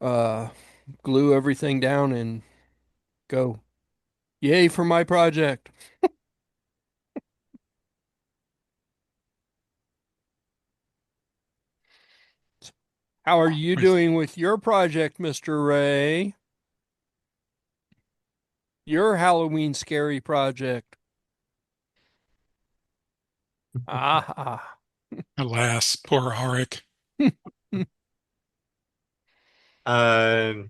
uh glue everything down and go. Yay for my project. How are you doing with your project, Mr. Ray? Your Halloween scary project. Ah. Alas, poor Auric. Um,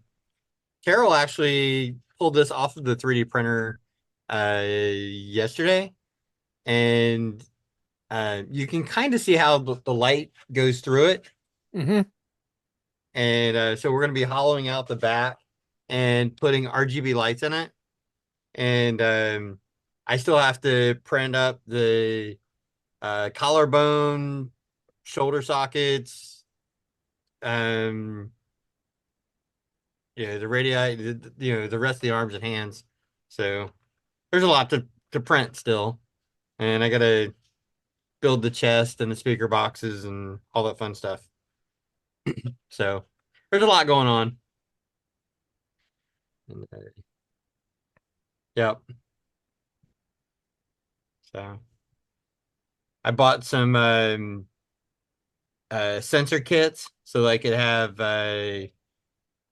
Carol actually pulled this off of the 3D printer yesterday, and you can kind of see how the light goes through it. Mm-hmm. And so we're going to be hollowing out the back and putting RGB lights in it. And I still have to print up the collarbone, shoulder sockets, um, yeah, the radii, the rest of the arms and hands. So there's a lot to print still, and I gotta build the chest and the speaker boxes and all that fun stuff. So there's a lot going on. And, yep. So I bought some sensor kits so I could have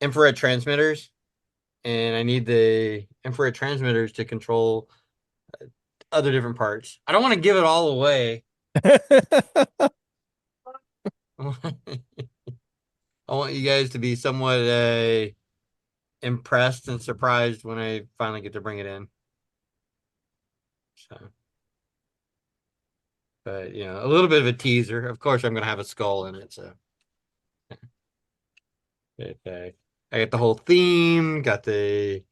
infrared transmitters, and I need the infrared transmitters to control other different parts. I don't want to give it all away. I want you guys to be somewhat impressed and surprised when I finally get to bring it in. So, but a little bit of a teaser. Of course, I'm going to have a skull in it. So, okay. I got the whole theme. Got the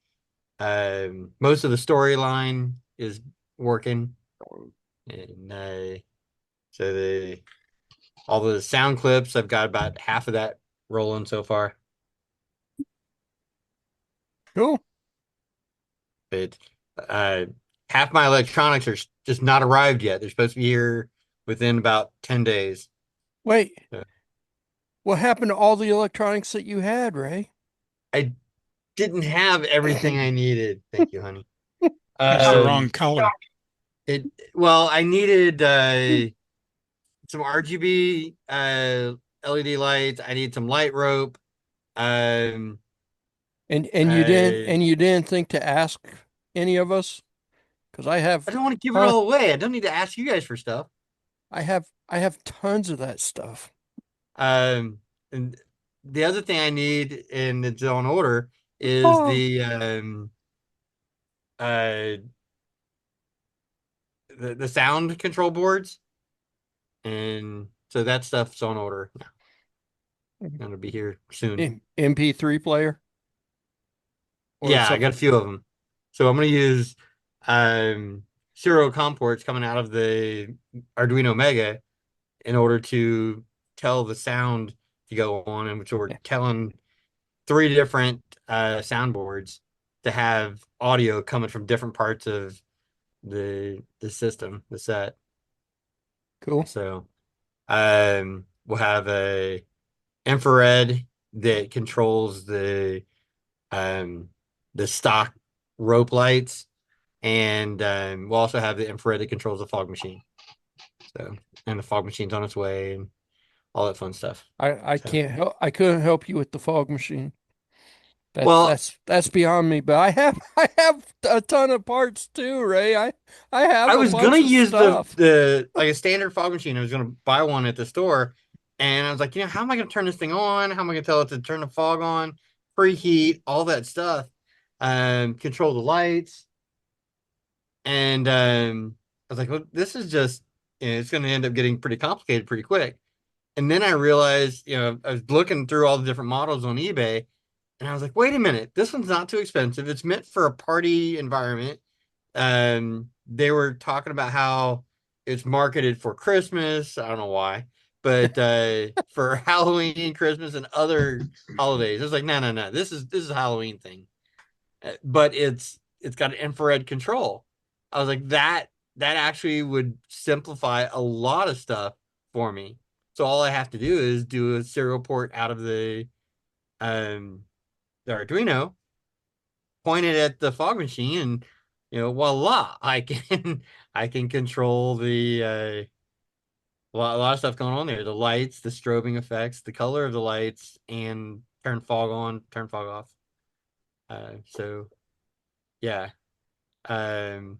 most of the storyline is working, and so the all the sound clips. I've got about half of that rolling so far. Cool. But uh, half my electronics are just not arrived yet. They're supposed to be here within about 10 days. Wait, So, What happened to all the electronics that you had, Ray? I didn't have everything I needed. Thank you, honey. It's the wrong color. It well, I needed some RGB LED lights. I need some light rope. Um, And I you didn't think to ask any of us? Because I don't want to give it ton, all away. I don't need to ask you guys for stuff. I have tons of that stuff. And the other thing I need in its own order is Oh, uh the sound control boards, and so that stuff's on order now. Gonna be here soon. MP3 player or Yeah, I got something. a few of them. So I'm gonna use serial COM ports coming out of the Arduino Mega in order to tell the sound to go on, and so we're Yeah, telling three different soundboards to have audio coming from different parts of the system, the set. cool. So we'll have a infrared that controls um the stock rope lights, and we'll also have the infrared that controls the fog machine. So, and the fog machine's on its way and all that fun stuff. I So, can't help. I couldn't help you with the fog machine. well, That's beyond me. But I have a ton of parts too, Ray. I have I a was gonna bunch of use stuff. the like a standard fog machine. I was gonna buy one at the store, and I was like, how am I gonna turn this thing on? How am I gonna tell it to turn the fog on, preheat, all that stuff, control the lights, and I was like, well, this is just it's gonna end up getting pretty complicated pretty quick. And then I realized, I was looking through all the different models on eBay, and I was like, wait a minute, this one's not too expensive. It's meant for a party environment. They were talking about how it's marketed for Christmas. I don't know why, but for Halloween, Christmas, and other holidays. It's like, no, no, no. This is a Halloween thing. But it's got an infrared control. I was like, that actually would simplify a lot of stuff for me. So all I have to do is do a serial port out of the Arduino, point it at the fog machine, and voila, I can control a lot of stuff going on there. The lights, the strobing effects, the color of the lights, and turn fog on, turn fog off. So yeah. Um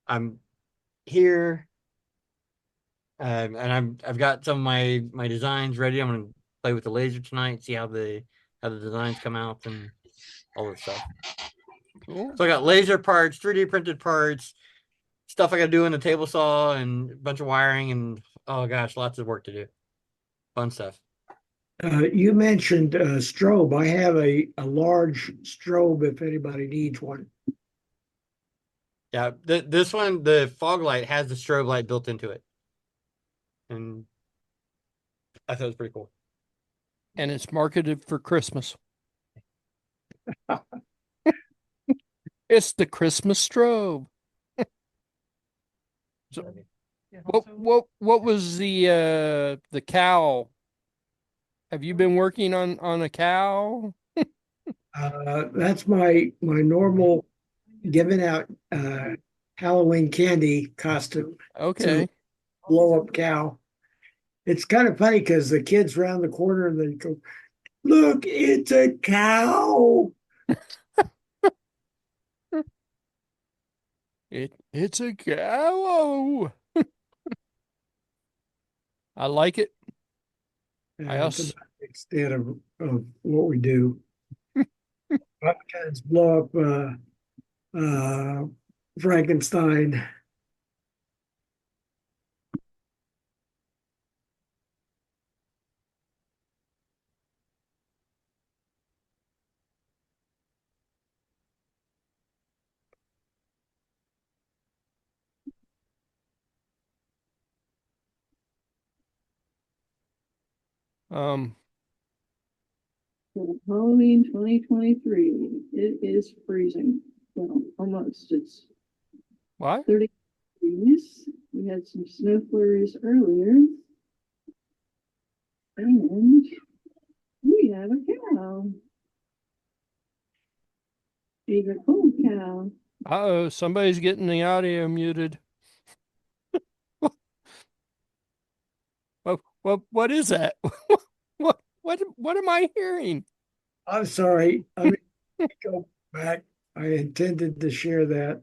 I'm here, and I've got some of my designs ready. I'm gonna play with the laser tonight, see how the designs come out and all that stuff. Cool. So I got laser parts, 3D printed parts, stuff I got to do in the table saw, and a bunch of wiring, and oh gosh, lots of work to do. Fun stuff. You mentioned strobe. I have a large strobe if anybody needs one. Yeah, this one, the fog light has the strobe light built into it, and I thought it was pretty cool. And it's marketed for Christmas. It's the Christmas strobe. So what was the cow? Have you been working on a cow? That's my normal giving out Halloween candy costume. So Okay. blow up cow. It's kind of funny because the kids round the corner and they go, "Look, it's a cow." It's a cow. I like it. I It's also about the extent of what we do. Pumpkins blow up Frankenstein. um Halloween 2023. It is freezing. Well, almost. It's what? 30 degrees. We had some snow flurries earlier. And We have a cow. A cold cow. Uh-oh, somebody's getting the audio muted. What is that? What am I hearing? I'm sorry. I mean, go back. I intended to share that.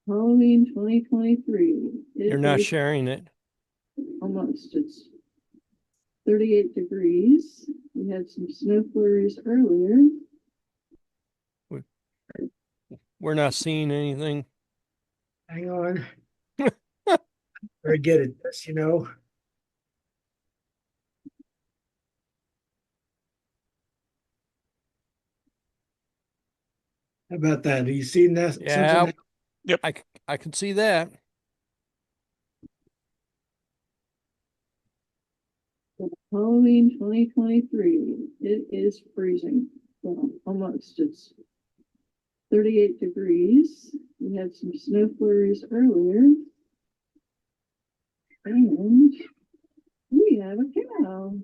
Halloween 2023. You're It not is sharing it. almost. It's 38 degrees. We had some snow flurries earlier. We're not seeing anything. Hang on. Very good at this, you know. How about that? Have you seen that? Yeah, Something? Yep. I can see that. Halloween 2023. It is freezing. Well, almost. It's 38 degrees. We had some snow flurries earlier. And we have a cow.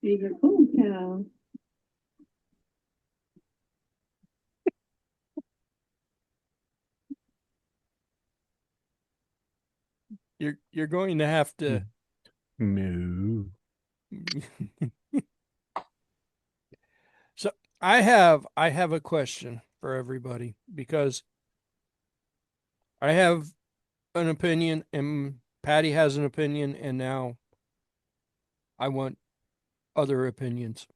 A cold cow. You're going to have to Moo. So I have a question for everybody because I have an opinion and Patty has an opinion and now I want other opinions.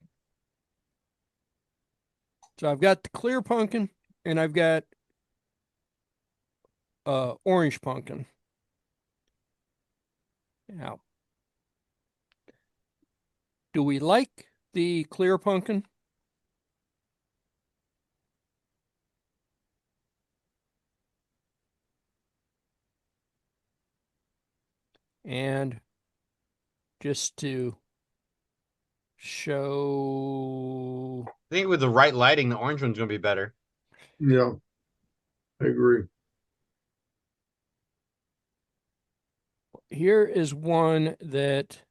So I've got the clear pumpkin and I've got orange pumpkin. Now, do we like the clear pumpkin? And just to show, I think with the right lighting, the orange one's gonna be better. Yeah, I agree. here is one that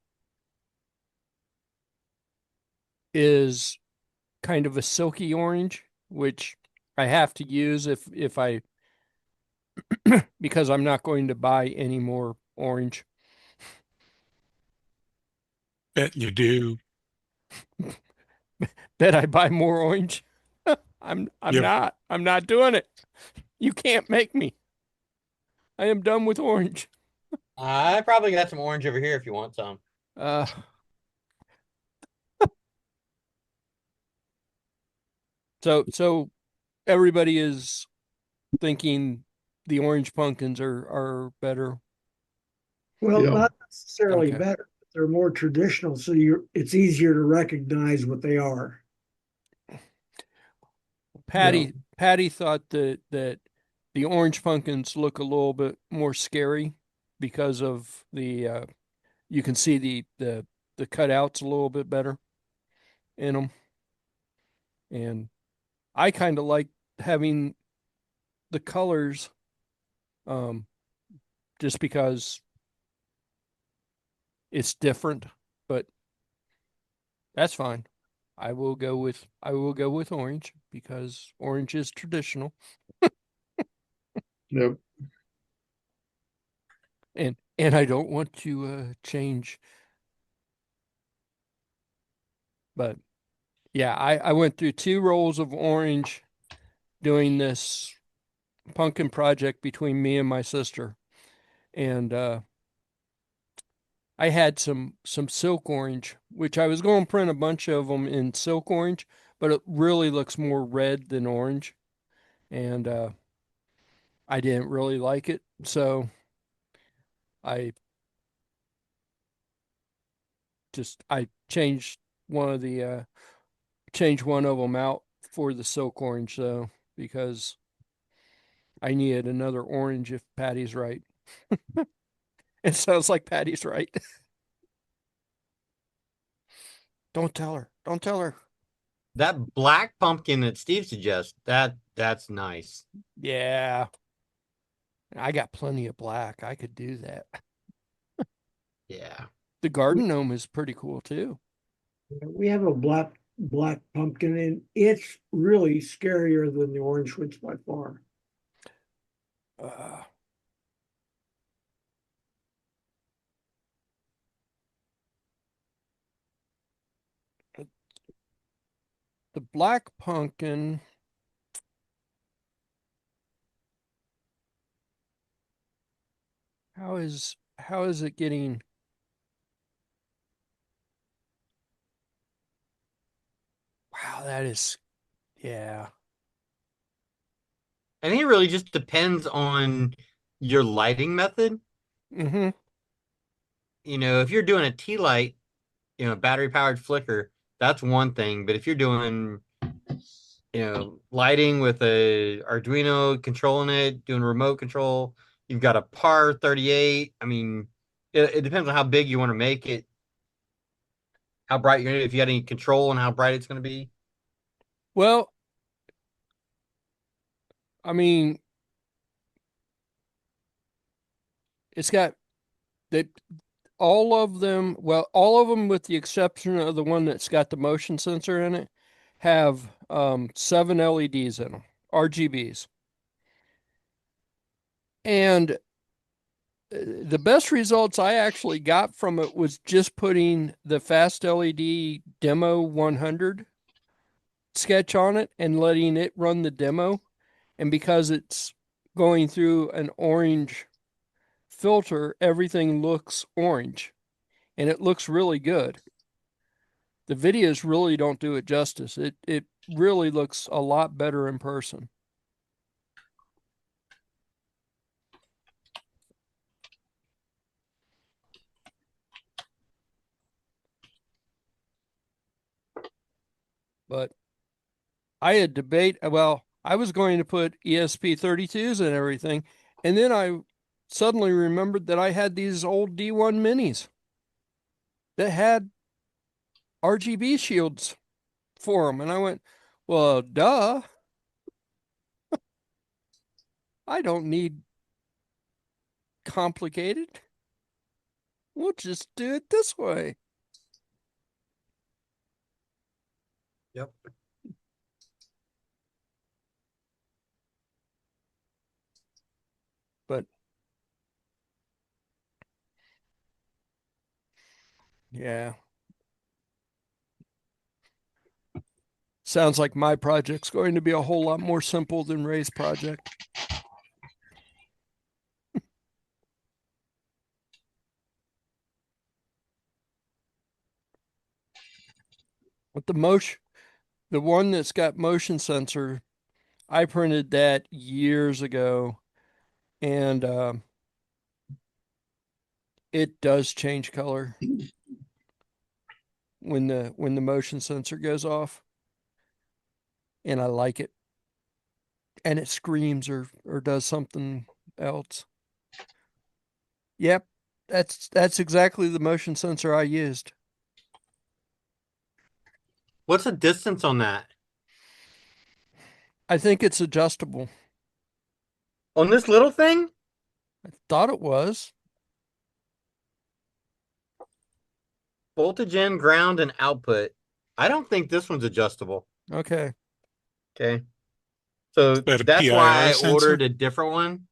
is kind of a silky orange, which I have to use if I because I'm not going to buy any more orange. Bet you do. Bet I buy more orange. I'm Yep. not. I'm not doing it. You can't make me. I am done with orange. I probably got some orange over here if you want some. Uh so everybody is thinking the orange pumpkins are better. Well, Yeah, not necessarily Okay. better, but they're more traditional, so it's easier to recognize what they are. yeah, Patty thought that the orange pumpkins look a little bit more scary because of the you can see the cutouts a little bit better in them, and I kind of like having the colors um, just because it's different, but that's fine. I will go with orange because orange is traditional, yep. and I don't want to change. But yeah, I went through 2 rolls of orange doing this pumpkin project between me and my sister, and I had some silk orange, which I was going to print a bunch of them in silk orange, but it really looks more red than orange, and I didn't really like it, so I just I changed one of the changed one of them out for the silk orange though, because I needed another orange if Patty's right. It sounds like Patty's right. Don't tell her. Don't tell her. That black pumpkin that Steve suggests, that's nice. Yeah. I got plenty of black. I could do that. Yeah. The garden gnome is pretty cool too. We have a black pumpkin, and it's really scarier than the orange ones by far. Uh, the black pumpkin. How is it getting? Wow, that is, yeah. I think it really just depends on your lighting method. Mm-hmm. If you're doing a tea light, battery powered flicker, that's one thing. But if you're doing, lighting with a Arduino controlling it, doing remote control, you've got a PAR 38. I mean, it depends on how big you want to make it, how bright you're, if you got any control on how bright it's going to be. Well, I mean, it's got that all of them, well, all of them with the exception of the one that's got the motion sensor in it, have 7 LEDs in them, RGBs. And the best results I actually got from it was just putting the fast LED demo 100 sketch on it and letting it run the demo. And because it's going through an orange filter, everything looks orange and it looks really good. The videos really don't do it justice. It really looks a lot better in person. But I had debate. Well, I was going to put ESP32s and everything, and then I suddenly remembered that I had these old D1 minis that had RGB shields for them, and I went, "Well, duh! I don't need complicated. We'll just do it this way." Yep. But yeah, sounds like my project's going to be a whole lot more simple than Ray's project. With the one that's got motion sensor, I printed that years ago, and it does change color when the motion sensor goes off, and I like it. And it screams or does something else. Yep, that's exactly the motion sensor I used. What's the distance on that? I think it's adjustable. On this little thing? I thought it was. Voltage in, ground, and output. I don't think this one's adjustable. Okay. Okay. So Is that a that's why PIR I ordered sensor? a different one.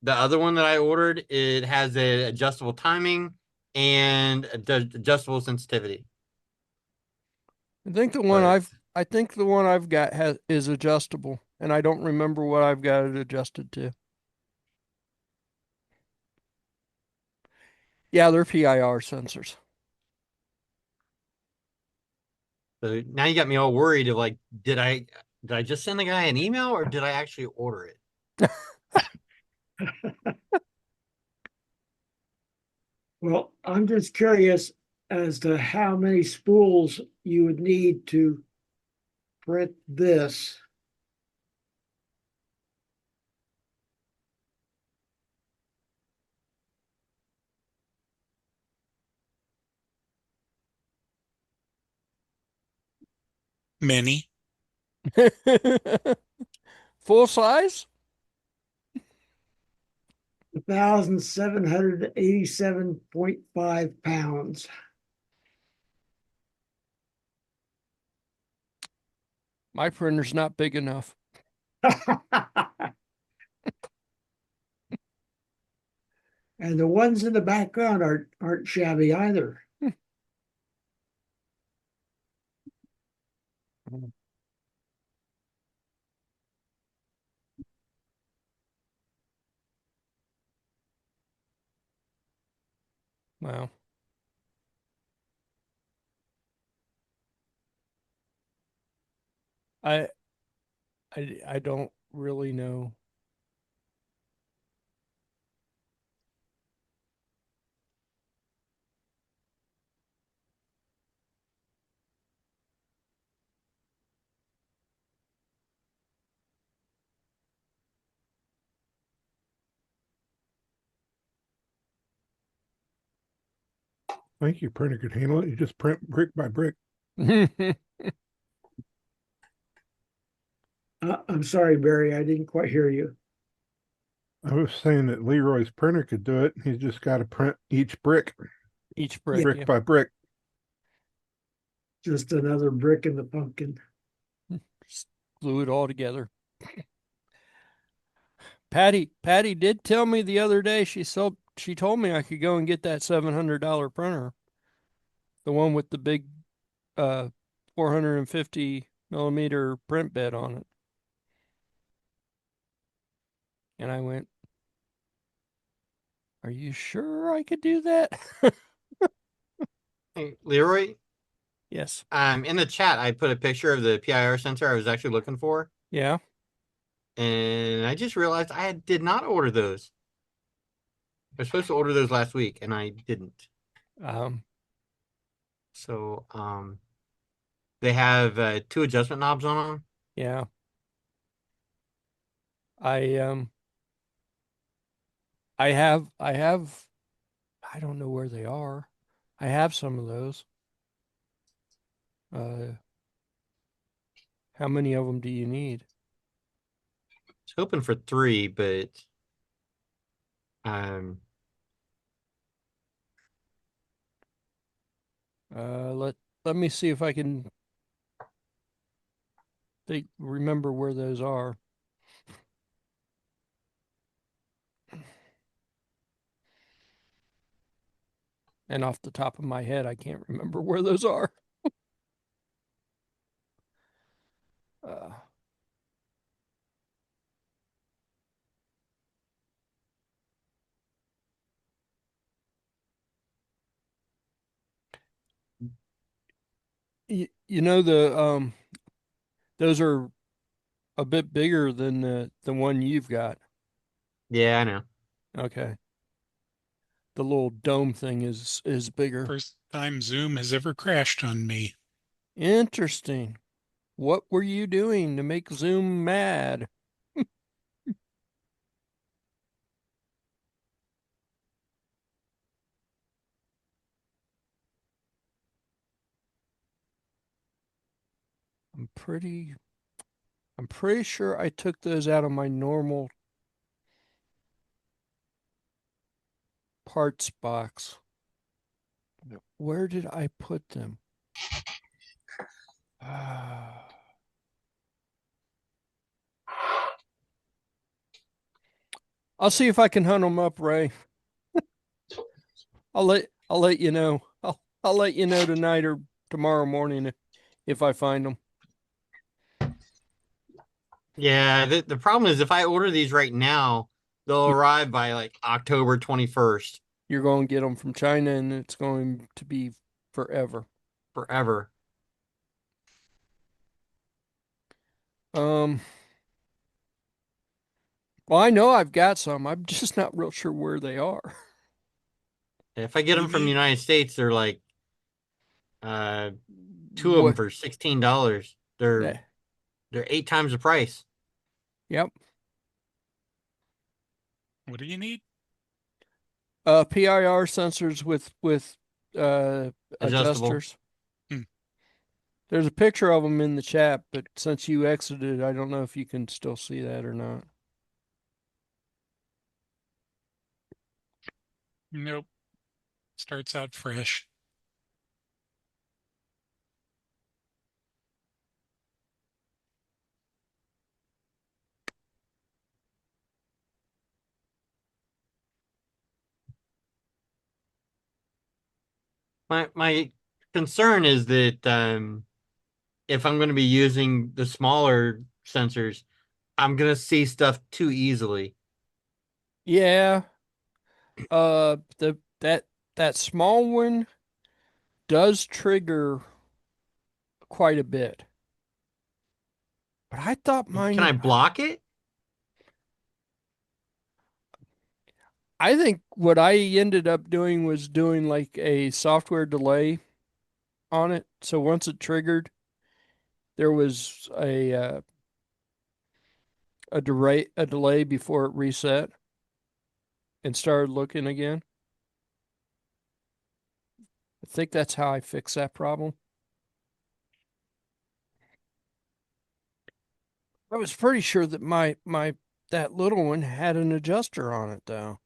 The other one that I ordered, it has a adjustable timing and adjustable sensitivity. But I think the one I've got is adjustable, and I don't remember what I've got it adjusted to. Yeah, they're PIR sensors. so now you got me all worried of like, did I just send the guy an email or did I actually order it? Well, I'm just curious, as to how many spools you would need to print this. Many. Full size? 1,787.5 pounds. My printer's not big enough. And the ones in the background aren't shabby either. Wow. I I don't really know. I think your printer could handle it. You just print brick by brick. I'm sorry, Barry, I didn't quite hear you. I was saying that Leroy's printer could do it. He's just got to print each brick, Each brick, brick yeah. by brick. Just another brick in the pumpkin. Just glue it all together. Patty did tell me the other day she told me I could go and get that $700 printer. The one with the big 450 millimeter print bed on it. And I went, "Are you sure I could do that?" Hey, Leroy, Yes. in the chat, I put a picture of the PIR sensor I was actually looking for, Yeah. and I just realized I did not order those. I was supposed to order those last week, and I didn't. Um, So, they have 2 adjustment knobs on them. yeah. I um I have I don't know where they are. I have some of those. Uh how many of them do you need? I was hoping for 3, but um, Let me see if I can remember where those are. And off the top of my head, I can't remember where those are. Uh, you know those are a bit bigger than the one you've got. yeah, I know. Okay. The little dome thing is bigger. First time Zoom has ever crashed on me. Interesting. What were you doing to make Zoom mad? I'm pretty I'm pretty sure I took those out of my normal parts box. Where did I put them? I'll see if I can hunt them up, Ray. I'll let you know. I'll let you know tonight or tomorrow morning if I find them. Yeah, the problem is if I order these right now, they'll arrive by like October 21st. You're going to get them from China, and it's going to be forever. Forever. Well, I know I've got some. I'm just not real sure where they are. If I get You them from the need United States, they're like Uh, two of them What? for $16. They're eh, they're 8 times the price. Yep. What do you need? PIR sensors with uh Adjustable. adjusters. Hmm. There's a picture of them in the chat, but since you exited, I don't know if you can still see that or not. Nope. Starts out fresh. My concern is that if I'm going to be using the smaller sensors, I'm going to see stuff too easily. Yeah. The that small one does trigger quite a bit. But I thought Can I mine, block it? I think what I ended up doing was doing like a software delay on it. So once it triggered, there was a delay before it reset and started looking again. I think that's how I fixed that problem. I was pretty sure that my that little one had an adjuster on it though.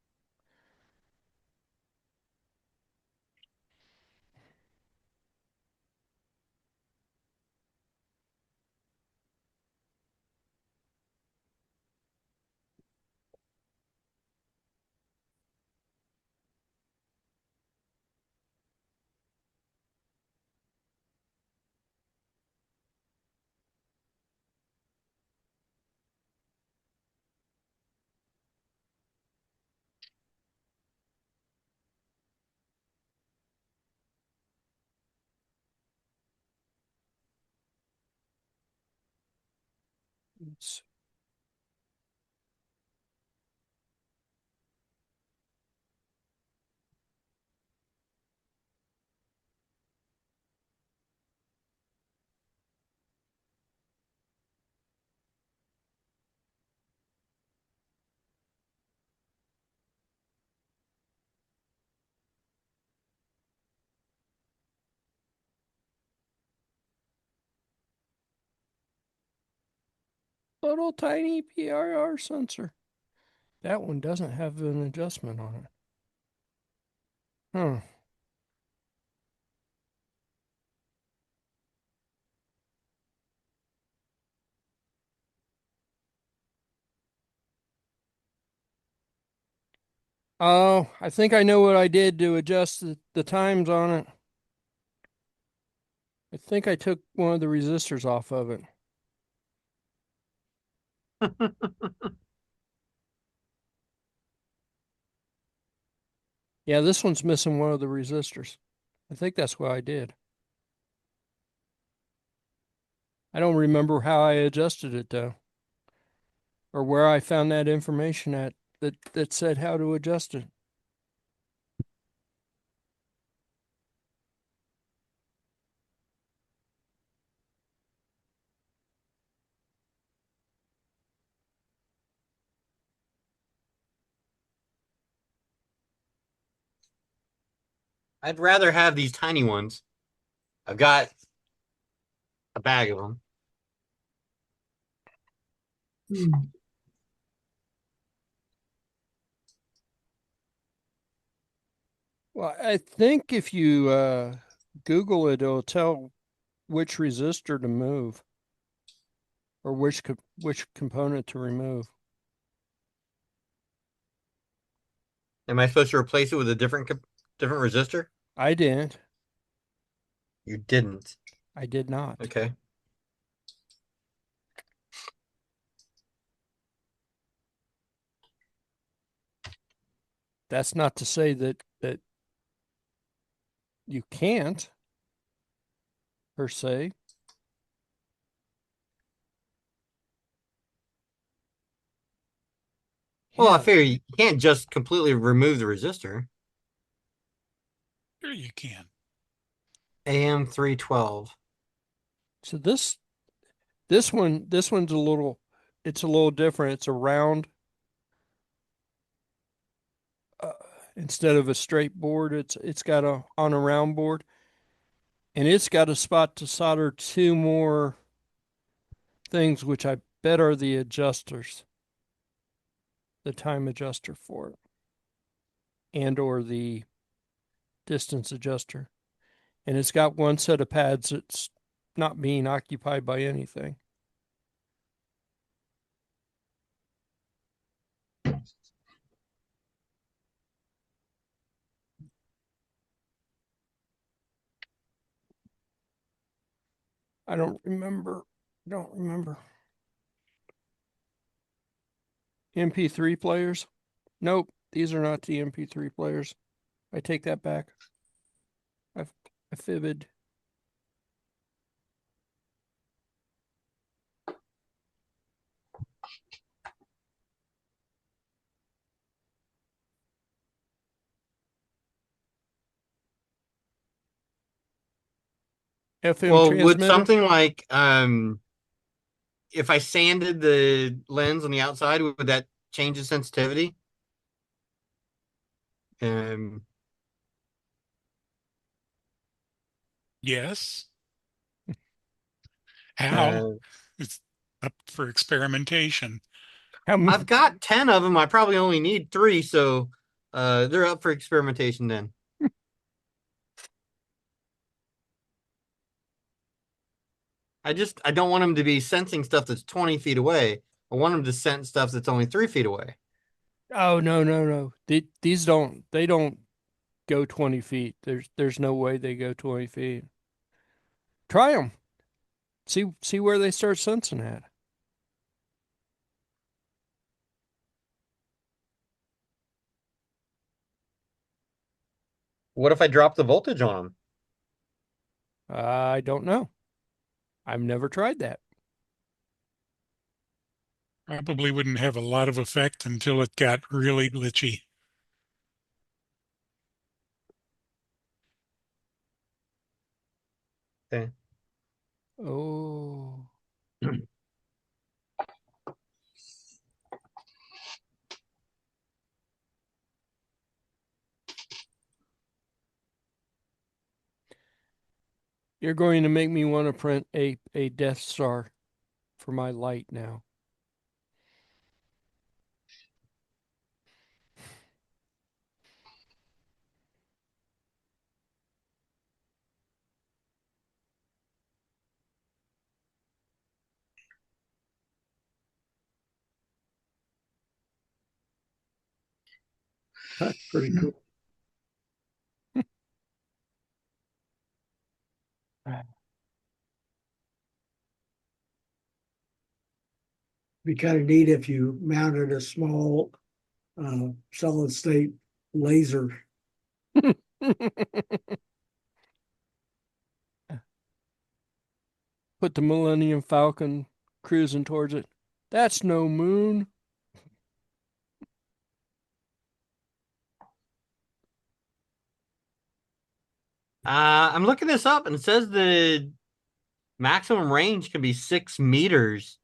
It's little tiny PIR sensor. That one doesn't have an adjustment on it. Huh. Oh, I think I know what I did to adjust the times on it. I think I took one of the resistors off of it. Yeah, this one's missing one of the resistors. I think that's what I did. I don't remember how I adjusted it though, or where I found that information at that said how to adjust it. I'd rather have these tiny ones. I've got a bag of them. Hmm. Well, I think if you Google it, it'll tell which resistor to move or which component to remove. Am I supposed to replace it with a different resistor? I didn't. You didn't. I did not. Okay. That's not to say that you can't per se. Well, I Yeah, figure you can't just completely remove the resistor. Sure you can. AM312. So this one's it's a little different. It's a round uh, instead of a straight board. It's got a on a round board, and it's got a spot to solder two more things, which I bet are the adjusters, the time adjuster for it, and or the distance adjuster. And it's got one set of pads that's not being occupied by anything. I don't remember. Don't remember. MP3 players? Nope, these are not the MP3 players. I take that back. I fibbed. FM Well, would transmitter? something like if I sanded the lens on the outside, would that change the sensitivity? Um, Yes. How? uh, It's up for experimentation. How many? I've got 10 of them. I probably only need 3, so they're up for experimentation then. I don't want them to be sensing stuff that's 20 feet away. I want them to sense stuff that's only 3 feet away. Oh no, no, no. These don't go 20 feet. There's no way they go 20 feet. Try them. See where they start sensing at. What if I drop the voltage on them? I don't know. I've never tried that. Probably wouldn't have a lot of effect until it got really glitchy. Okay. Oh. You're going to make me want to print a Death Star for my light now. That's pretty cool. Be kind of neat if you mounted a small solid state laser. Put the Millennium Falcon cruising towards it. That's no moon. I'm looking this up and it says the maximum range can be 6 meters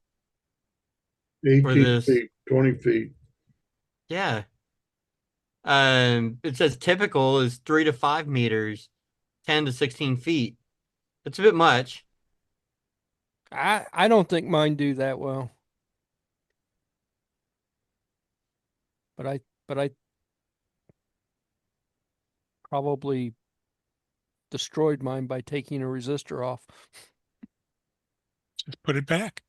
for 18 this. feet, 20 feet. Yeah. It says typical is 3 to 5 meters, 10 to 16 feet. It's a bit much. I don't think mine do that well. But I probably destroyed mine by taking a resistor off. Just put it back.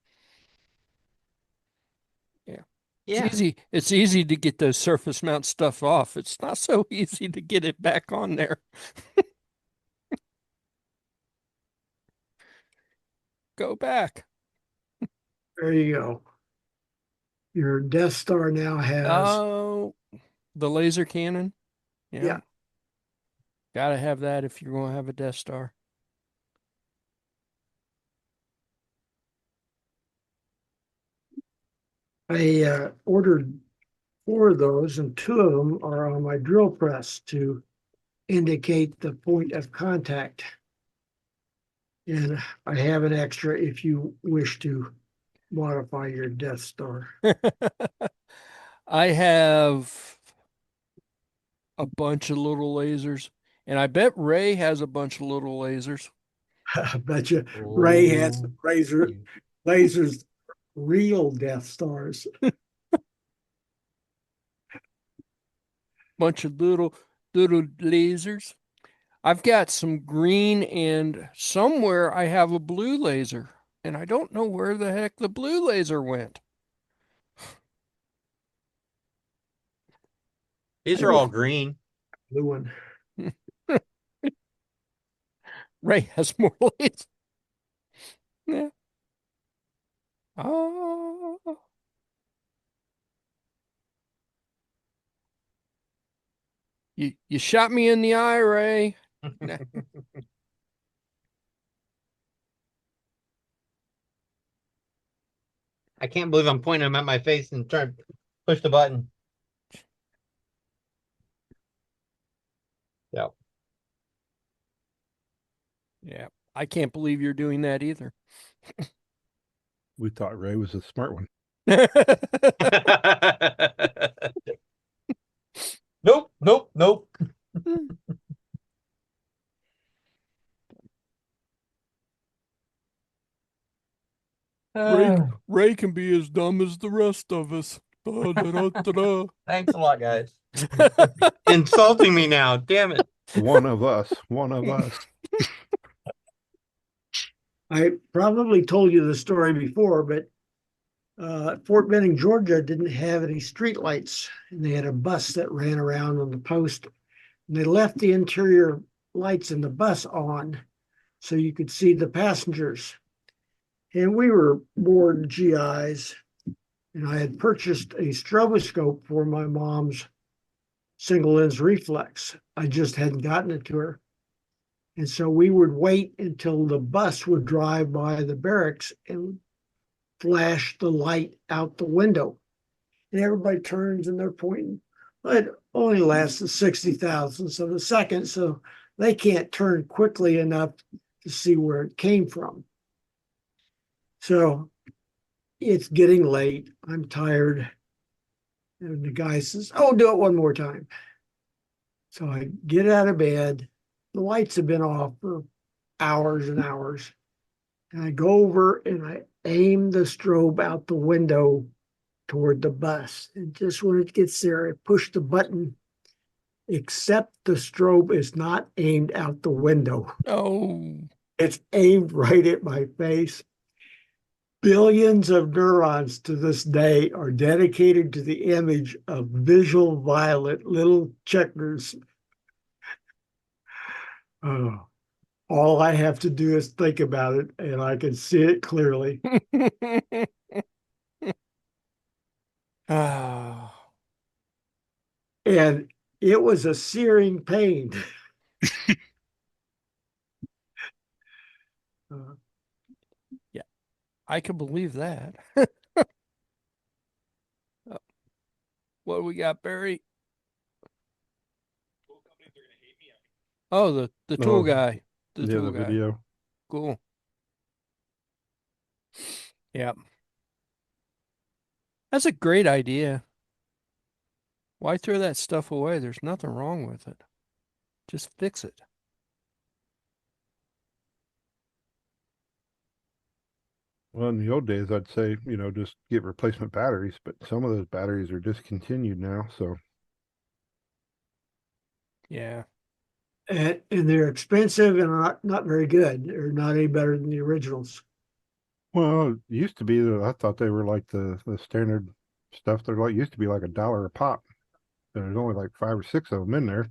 Yeah. Yeah. It's easy to get those surface mount stuff off. It's not so easy to get it back on there. Go back. There you go. Your Death Star now has Oh, the laser cannon. Yeah. yeah. Gotta have that if you're gonna have a Death Star. I ordered 4 of those, and 2 of them are on my drill press to indicate the point of contact. And I have an extra if you wish to modify your Death Star. I have a bunch of little lasers, and I bet Ray has a bunch of little lasers. I bet you Ray has Oh, lasers, real Death Stars. Bunch of little lasers. I've got some green, and somewhere I have a blue laser, and I don't know where the heck the blue laser went. these are all green. Blue one. Ray has more lasers. Yeah. Oh. You shot me in the eye, Ray. Nah. I can't believe I'm pointing them at my face and trying to push the button. Yeah. Yeah. I can't believe you're doing that either. We thought Ray was a smart one. Nope, nope, nope. Ray Ray can be as dumb as the rest of us. Da, da, da, da, Thanks a lot, guys. da. Insulting me now. Damn it. One of us. One of us. I probably told you the story before, but Fort Benning, Georgia didn't have any streetlights, and they had a bus that ran around on the post. And they left the interior lights in the bus on so you could see the passengers. And we were bored GIs, and I had purchased a stroboscope for my mom's single lens reflex. I just hadn't gotten it to her. And so we would wait until the bus would drive by the barracks and flash the light out the window. And everybody turns and they're pointing. It only lasts the 60 thousandths of a second, so they can't turn quickly enough to see where it came from. So it's getting late. I'm tired. And the guy says, "Oh, do it one more time." So I get out of bed. The lights have been off for hours and hours. And I go over and I aim the strobe out the window toward the bus. And just when it gets there, I push the button, except the strobe is not aimed out the window. Oh. It's aimed right at my face. Billions of neurons to this day are dedicated to the image of visual violet little checkers. Oh, all I have to do is think about it and I can see it clearly. Ah. And it was a searing pain. Yeah, I can believe that. What do we got, Barry? Oh, the tool Oh, guy. The yeah, tool the guy. video. Cool. Yeah. That's a great idea. Why throw that stuff away? There's nothing wrong with it. Just fix it. Well, in the old days, I'd say, just get replacement batteries, but some of those batteries are discontinued now. So, Yeah. And they're expensive and not very good. They're not any better than the originals. well, it used to be that I thought they were like the standard stuff. They're like, used to be like $1 a pop. And there's only like 5 or 6 of them in there.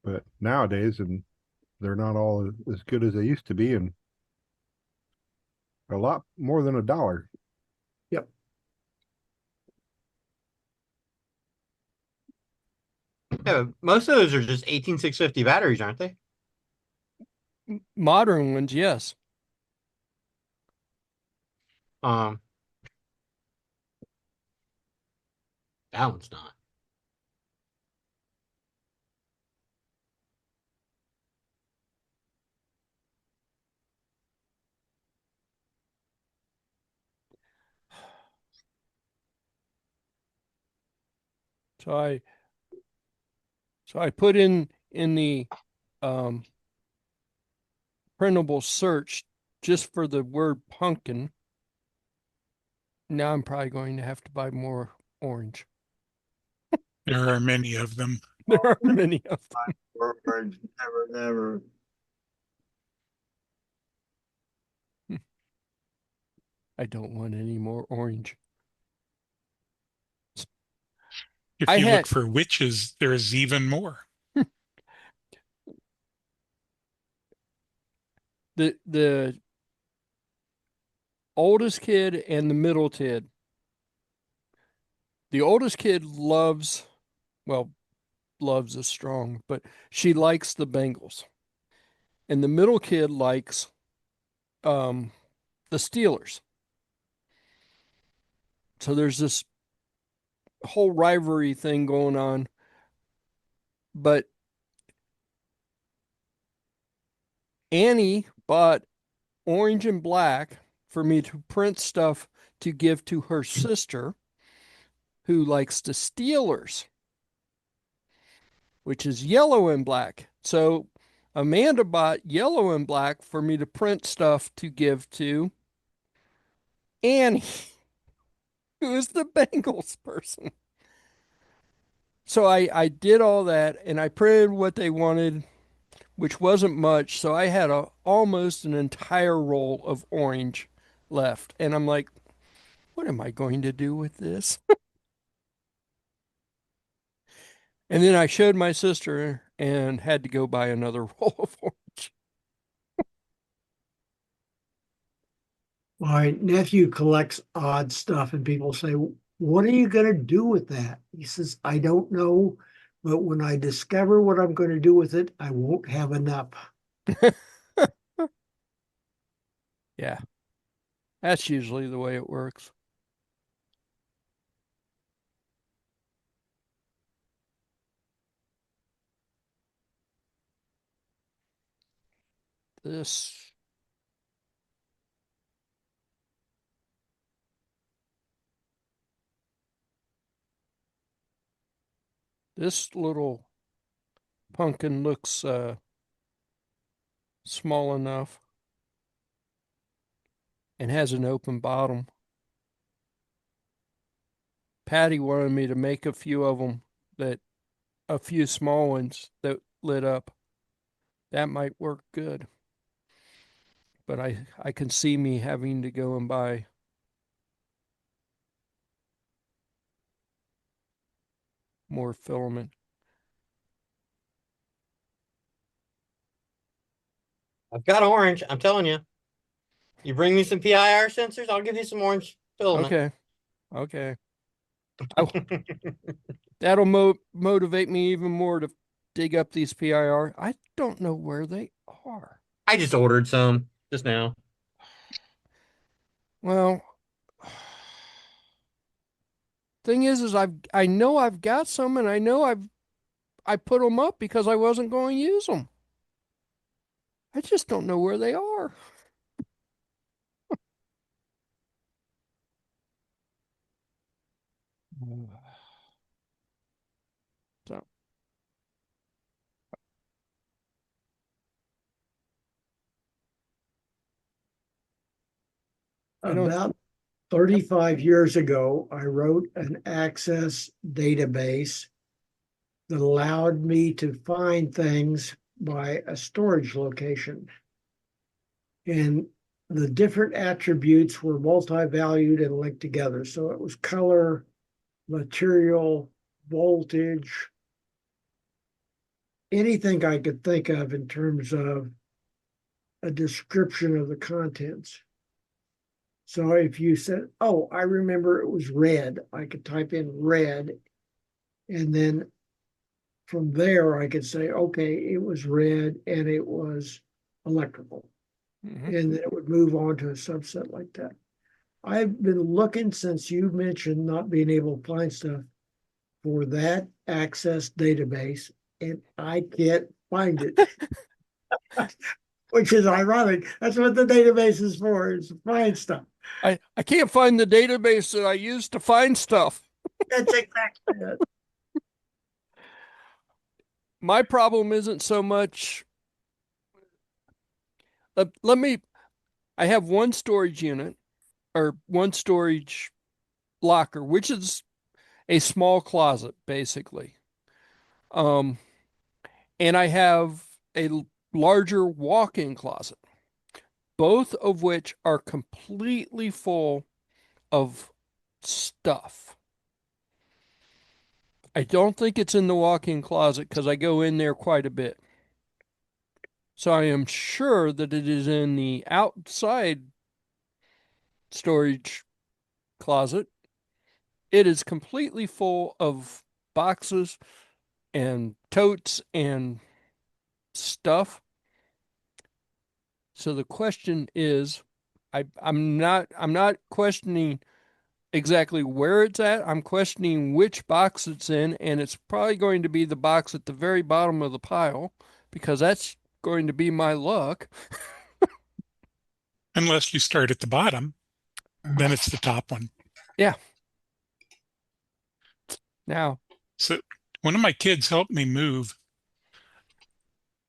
But nowadays, and they're not all as good as they used to be, and a lot more than $1. Yep. Yeah, most of those are just 18650 batteries, aren't they? Modern ones, yes. Um, that one's not. So I put in the printable search just for the word pumpkin. Now I'm probably going to have to buy more orange. There are many of them. There are many of them. Orange, never, never. I don't want any more orange. If I you look had for witches, there's even more. the oldest kid and the middle kid. The oldest kid loves, well, loves is strong, but she likes the Bengals. And the middle kid likes um, the Steelers. So there's this whole rivalry thing going on. But Annie bought orange and black for me to print stuff to give to her sister who likes the Steelers, which is yellow and black. So Amanda bought yellow and black for me to print stuff to give to Annie, who is the Bengals person. So I did all that and I printed what they wanted, which wasn't much. So I had almost an entire roll of orange left. And I'm like, what am I going to do with this? And then I showed my sister and had to go buy another roll of orange. My nephew collects odd stuff, and people say, "What are you going to do with that?" He says, "I don't know, but when I discover what I'm going to do with it, I won't have enough." Yeah, that's usually the way it works. This this little pumpkin looks small enough and has an open bottom. Patty wanted me to make a few of them, that a few small ones that lit up. That might work good. But I can see me having to go and buy more filament. I've got orange. I'm telling you. You bring me some PIR sensors, I'll give you some orange filament. Okay. Okay. That'll motivate me even more to dig up these PIR. I don't know where they are. I just ordered some just now. Well, thing is I know I've got some, and I know I put them up because I wasn't going to use them. I just don't know where they are. So I don't. About 35 years ago, I wrote an access database that allowed me to find things by a storage location. And the different attributes were multi-valued and linked together. So it was color, material, voltage, anything I could think of in terms of a description of the contents. So if you said, "Oh, I remember it was red," I could type in red, and then from there I could say, "Okay, it was red and it was electrical," Mhm. and then it would move on to a subset like that. I've been looking since you mentioned not being able to find stuff for that access database, and I can't find it, which is ironic. That's what the database is for, is to find stuff. I can't find the database that I used to find stuff. That's exactly it. my problem isn't so much. Let me. I have one storage unit or one storage locker, which is a small closet, basically. Um, and I have a larger walk-in closet, both of which are completely full of stuff. I don't think it's in the walk-in closet because I go in there quite a bit. So I am sure that it is in the outside storage closet. It is completely full of boxes and totes and stuff. So the question is, I'm not questioning exactly where it's at. I'm questioning which box it's in, and it's probably going to be the box at the very bottom of the pile because that's going to be my luck. Unless you start at the bottom, then it's the top one. Yeah. Now, So one of my kids helped me move,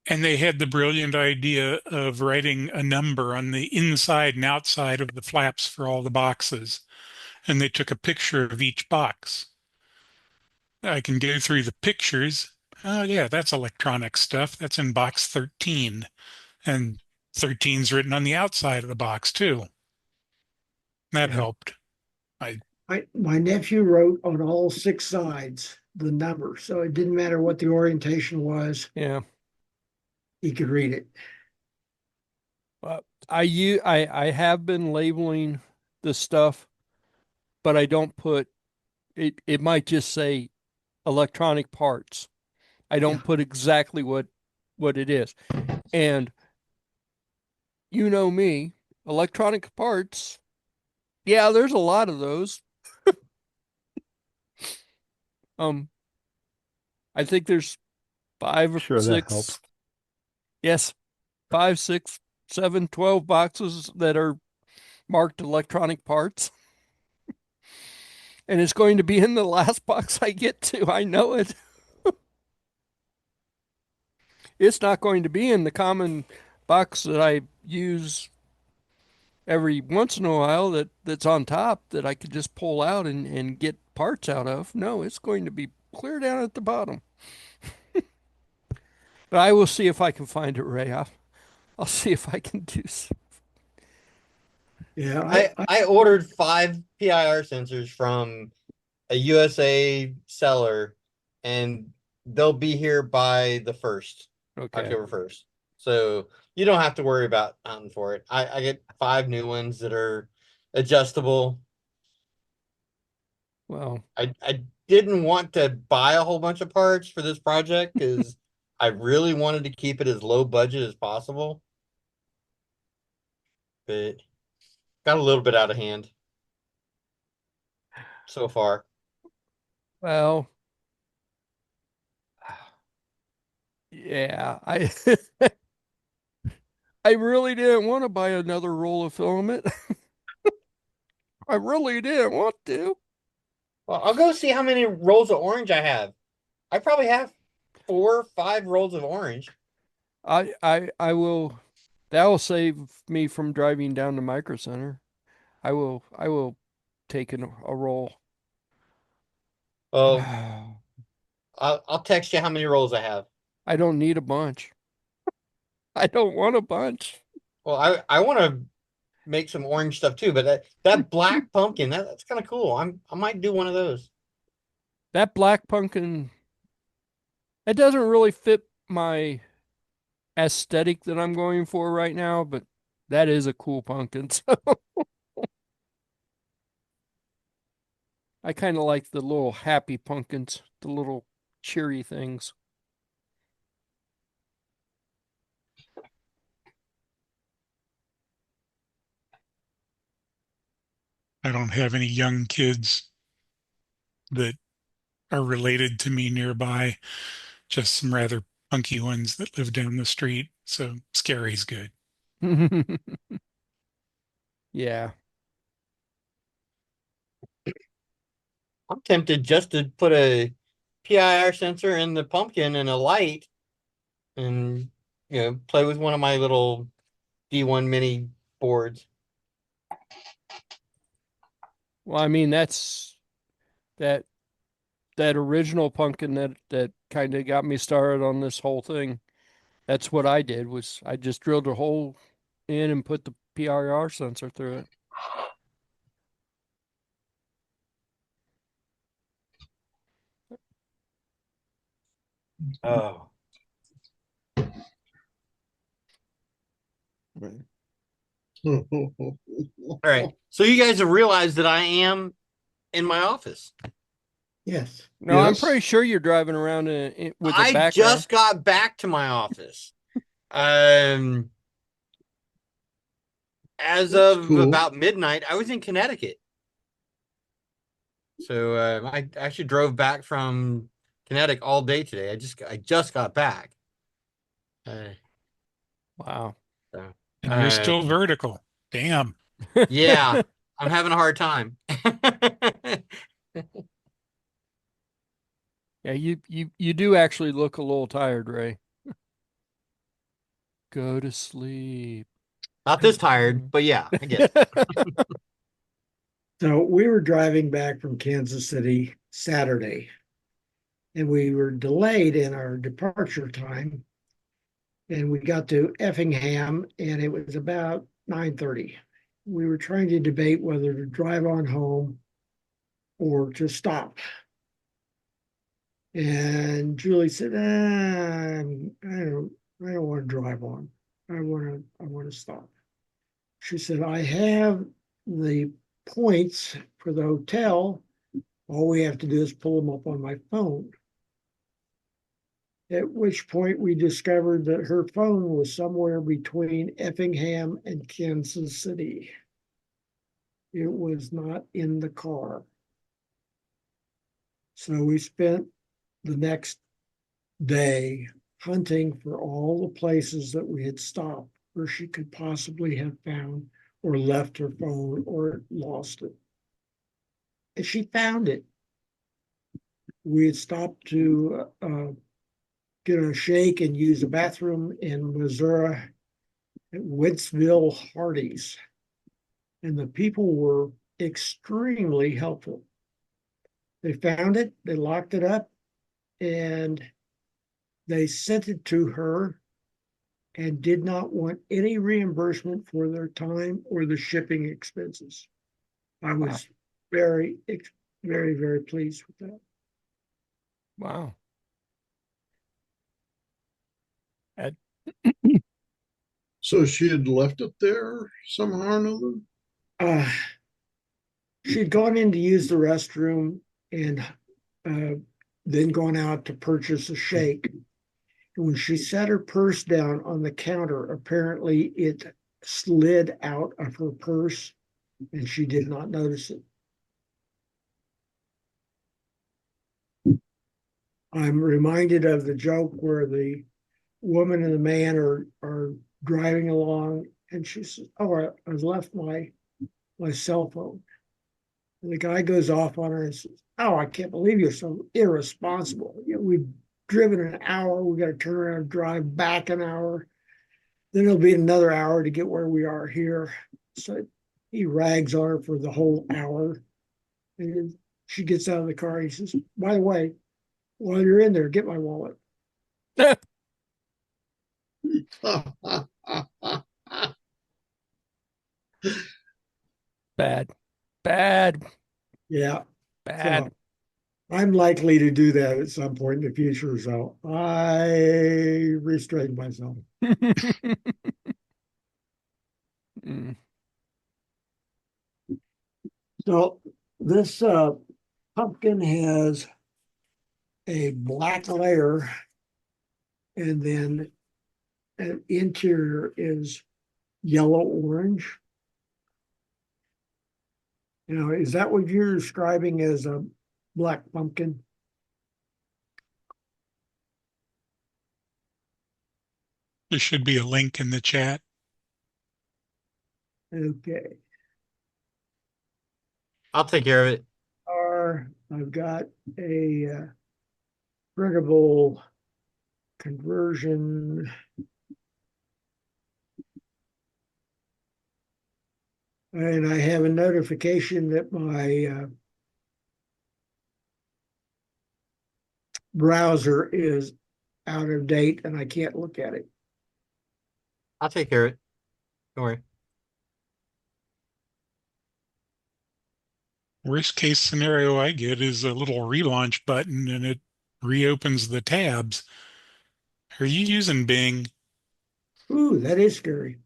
and they had the brilliant idea of writing a number on the inside and outside of the flaps for all the boxes. And they took a picture of each box. I can go through the pictures. Oh, yeah, that's electronic stuff. That's in box 13. And 13's written on the outside of the box, too. That Yeah. helped. I My nephew wrote on all six sides the number, so it didn't matter what the orientation was, yeah. he could read it. I have been labeling the stuff, but I don't put it. It might just say electronic parts. I Yeah. don't put exactly what it is. And you know me, electronic parts. Yeah, there's a lot of those. Um, I think there's five or Sure, that helps. six. Yes, five, six, seven, 12 boxes that are marked electronic parts. And it's going to be in the last box I get to. I know it. It's not going to be in the common box that I use every once in a while that's on top that I could just pull out and get parts out of. No, it's going to be clear down at the bottom. But I will see if I can find it, Ray. I'll see if I can do so. Yeah, I ordered 5 PIR sensors from a USA seller, and they'll be here by the first, Okay. October 1st. So you don't have to worry about hunting for it. I get 5 new ones that are adjustable. Well, I didn't want to buy a whole bunch of parts for this project because I really wanted to keep it as low budget as possible. But got a little bit out of hand so far. well, yeah. I really didn't want to buy another roll of filament. I really didn't want to. Well, I'll go see how many rolls of orange I have. I probably have 4 or 5 rolls of orange. I will. That will save me from driving down to Micro Center. I will take a roll. Well, I I'll text you how many rolls I have. don't need a bunch. I don't want a bunch. Well, I want to make some orange stuff too, but that black pumpkin that's kind of cool. I might do one of those. That black pumpkin, it doesn't really fit my aesthetic that I'm going for right now, but that is a cool pumpkin. So I kind of like the little happy pumpkins, the little cheery things. I don't have any young kids that are related to me nearby, just some rather punky ones that live down the street. So scary's good. Yeah. I'm tempted just to put a PIR sensor and the pumpkin and a light, and play with one of my little D1 mini boards. Well, I mean, that's that that original pumpkin that kind of got me started on this whole thing. That's what I did was I just drilled a hole in and put the PIR sensor through it. Oh. All right. So you guys have realized that I am in my office. Yes. No, I'm Yes. pretty sure you're driving around with a I background. just got back to my office. Um, as That's of cool. about midnight, I was in Connecticut. So I actually drove back from Connecticut all day today. I just got back. Uh, Wow. so, And you're still vertical. Damn. yeah, I'm having a hard time. Yeah, you do actually look a little tired, Ray. Go to sleep. Not this tired, but yeah, I get it. So we were driving back from Kansas City Saturday, and we were delayed in our departure time. And we got to Effingham, and it was about 9:30. We were trying to debate whether to drive on home or to stop. And Julie said, I don't want to drive on. I want to stop. She said, I have the points for the hotel. All we have to do is pull them up on my phone. At which point we discovered that her phone was somewhere between Effingham and Kansas City. It was not in the car. So we spent the next day hunting for all the places that we had stopped where she could possibly have found or left her phone or lost it. And she found it. We had stopped to get a shake and use a bathroom in Missouri at Wentzville Hardee's. And the people were extremely helpful. They found it, they locked it up, and they sent it to her and did not want any reimbursement for their time or the shipping expenses. I Wow. was very, very, very pleased with that. Wow. That- So she had left it there somehow or another? Uh, she'd gone in to use the restroom and uh, then gone out to purchase a shake. And when she set her purse down on the counter, apparently it slid out of her purse and she did not notice it. I'm reminded of the joke where the woman and the man are driving along and she says, oh, I left my cell phone. And the guy goes off on her and says, oh, I can't believe you're so irresponsible. We've driven an hour. We got to turn around and drive back an hour. Then it'll be another hour to get where we are here. So he rags on her for the whole hour. And she gets out of the car. He says, by the way, while you're in there, get my wallet. Bad. Bad. Yeah. Bad. So I'm likely to do that at some point in the future. So I restrained myself. Mm. So this pumpkin has a black layer, and then an interior is yellow orange. Is that what you're describing as a black pumpkin? There should be a link in the chat. Okay. I'll take care of it. I've got a printable conversion. And I have a notification that my browser is out of date and I can't look at it. I'll take care of it. Don't worry. Worst case scenario I get is a little relaunch button and it reopens the tabs. Are you using Bing? Ooh, that is scary.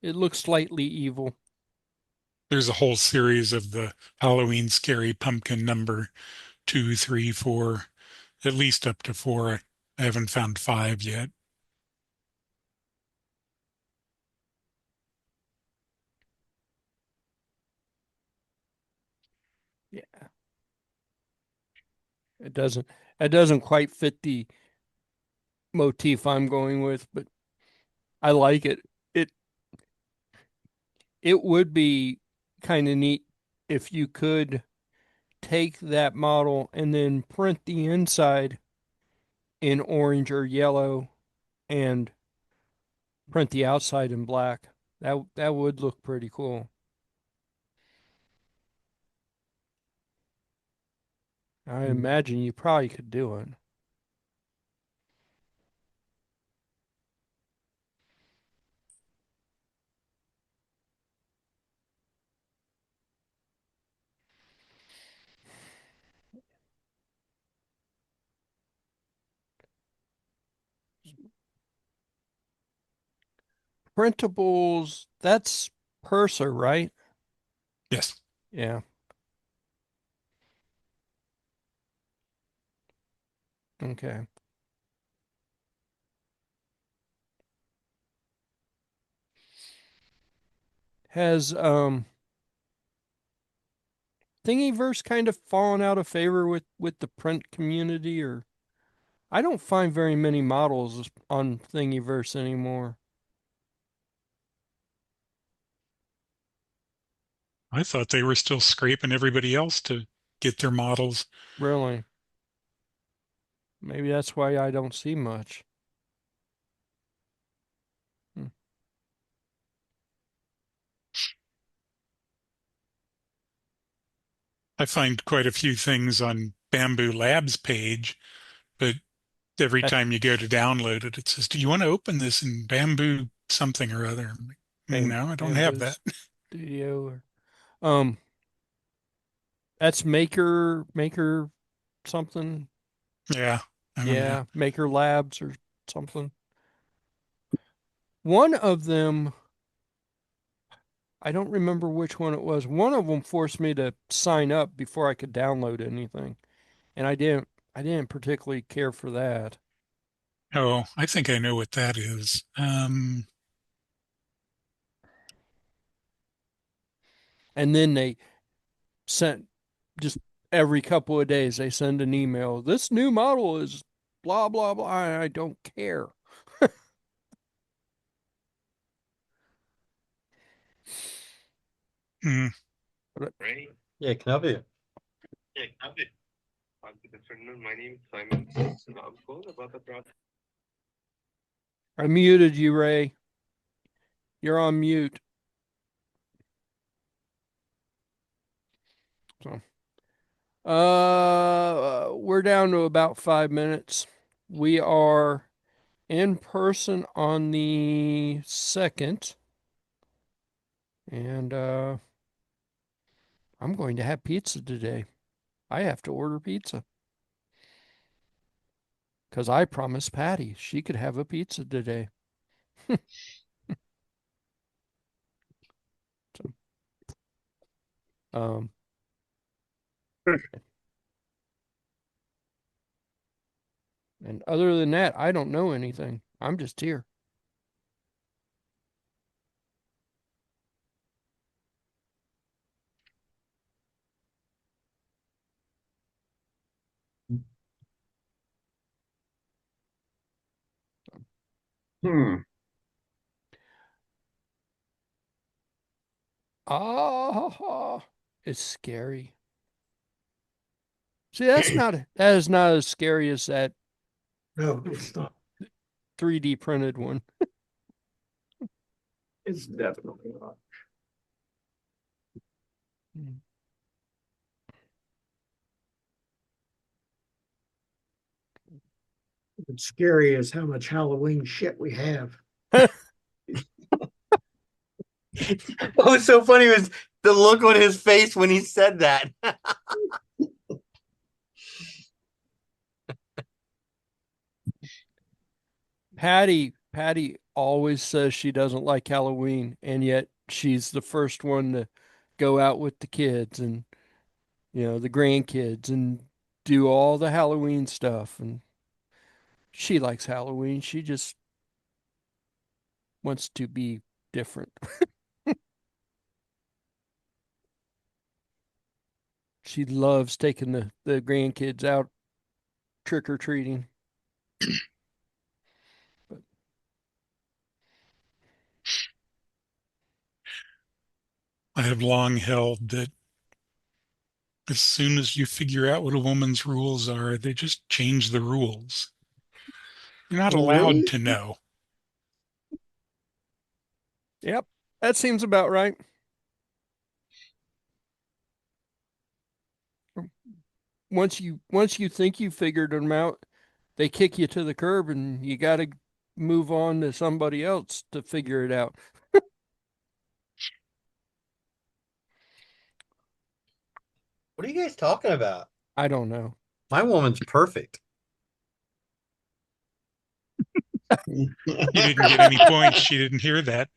It looks slightly evil. There's a whole series of the Halloween scary pumpkin number 2, 3, 4, at least up to 4. I haven't found 5 yet. Yeah, it doesn't. It doesn't quite fit the motif I'm going with, but I like it. It it would be kind of neat if you could take that model and then print the inside in orange or yellow and print the outside in black. That would look pretty cool. I imagine you probably could do it. Printables, that's Purser, right? Yes. Yeah. Okay. Has Thingiverse kind of fallen out of favor with the print community, or I don't find very many models on Thingiverse anymore. I thought they were still scraping everybody else to get their models. Really. Maybe that's why I don't see much. Hmm. I find quite a few things on Bamboo Labs page, but every That time you go to download it, it says, "Do you want to open this in Bamboo something or other?" I'm like, no, I don't have Bamboo that. Studio or um that's Maker something. Yeah, I don't know. Yeah, Maker Labs or something. One of them, I don't remember which one it was. One of them forced me to sign up before I could download anything, and I didn't particularly care for that. Oh, I think I know what that is. And then they sent just every couple of days they send an email. This new model is blah blah blah. I don't care. hmm, But Right. Yeah, can I help you? I muted you, Ray. You're on mute. So, we're down to about 5 minutes. We are in person on the 2nd, and I'm going to have pizza today. I have to order pizza because I promised Patty she could have a pizza today. So, um, and other than that, I don't know anything. I'm just here. Hmm. Ah, it's scary. See, that is not as scary as that No, it's not. 3D printed one. It's definitely not. What's scary is how much Halloween shit we have. What was so funny was the look on his face when he said that. Patty always says she doesn't like Halloween, and yet she's the first one to go out with the kids and the grandkids and do all the Halloween stuff. And she likes Halloween. She just wants to be different. She loves taking the grandkids out trick or treating. I have long held that as soon as you figure out what a woman's rules are, they just change the rules. You're not Oh, allowed really? to know. Yep, that seems about right. Once you think you figured them out, they kick you to the curb and you got to move on to somebody else to figure it out. What are you guys talking about? I don't know. My woman's perfect. You didn't get any points. She didn't hear that.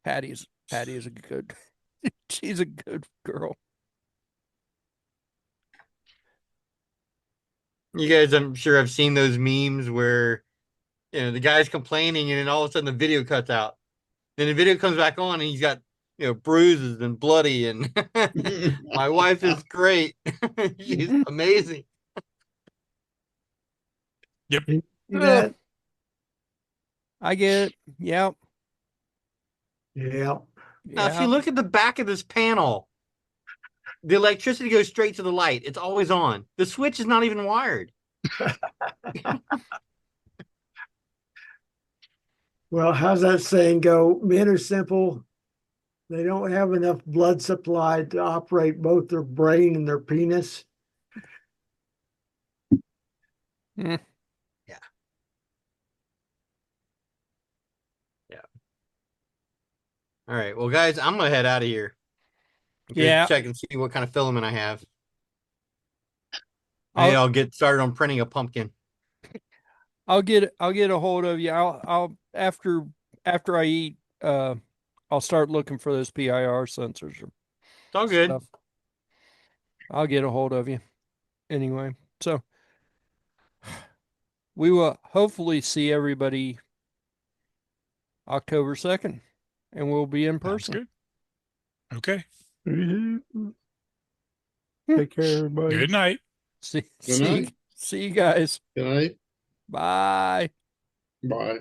Patty is a good she's a good girl. You guys, I'm sure, have seen those memes where the guy's complaining and then all of a sudden the video cuts out. Then the video comes back on and he's got bruises and bloody and my wife is great. She's amazing. Yep. See Ugh, that? I get it. Yep. Yeah. Now, if you Yeah. look at the back of this panel, the electricity goes straight to the light. It's always on. The switch is not even wired. Well, how's that saying go? Men are simple. They don't have enough blood supply to operate both their brain and their penis. Mm. Yeah. Yeah. All right. Well, guys, I'm going to head out of here. Okay. Yeah. Check and see what kind of filament I have. Maybe I'll I'll get started on printing a pumpkin. I'll get a hold of you. I'll after I eat I'll start looking for those PIR sensors or It's all good. stuff. I'll get a hold of you anyway. So we will hopefully see everybody October 2nd and we'll be in Sounds person. good. Okay. Take care, everybody. Good night. See Good night. see you guys. Good night. Bye. Bye.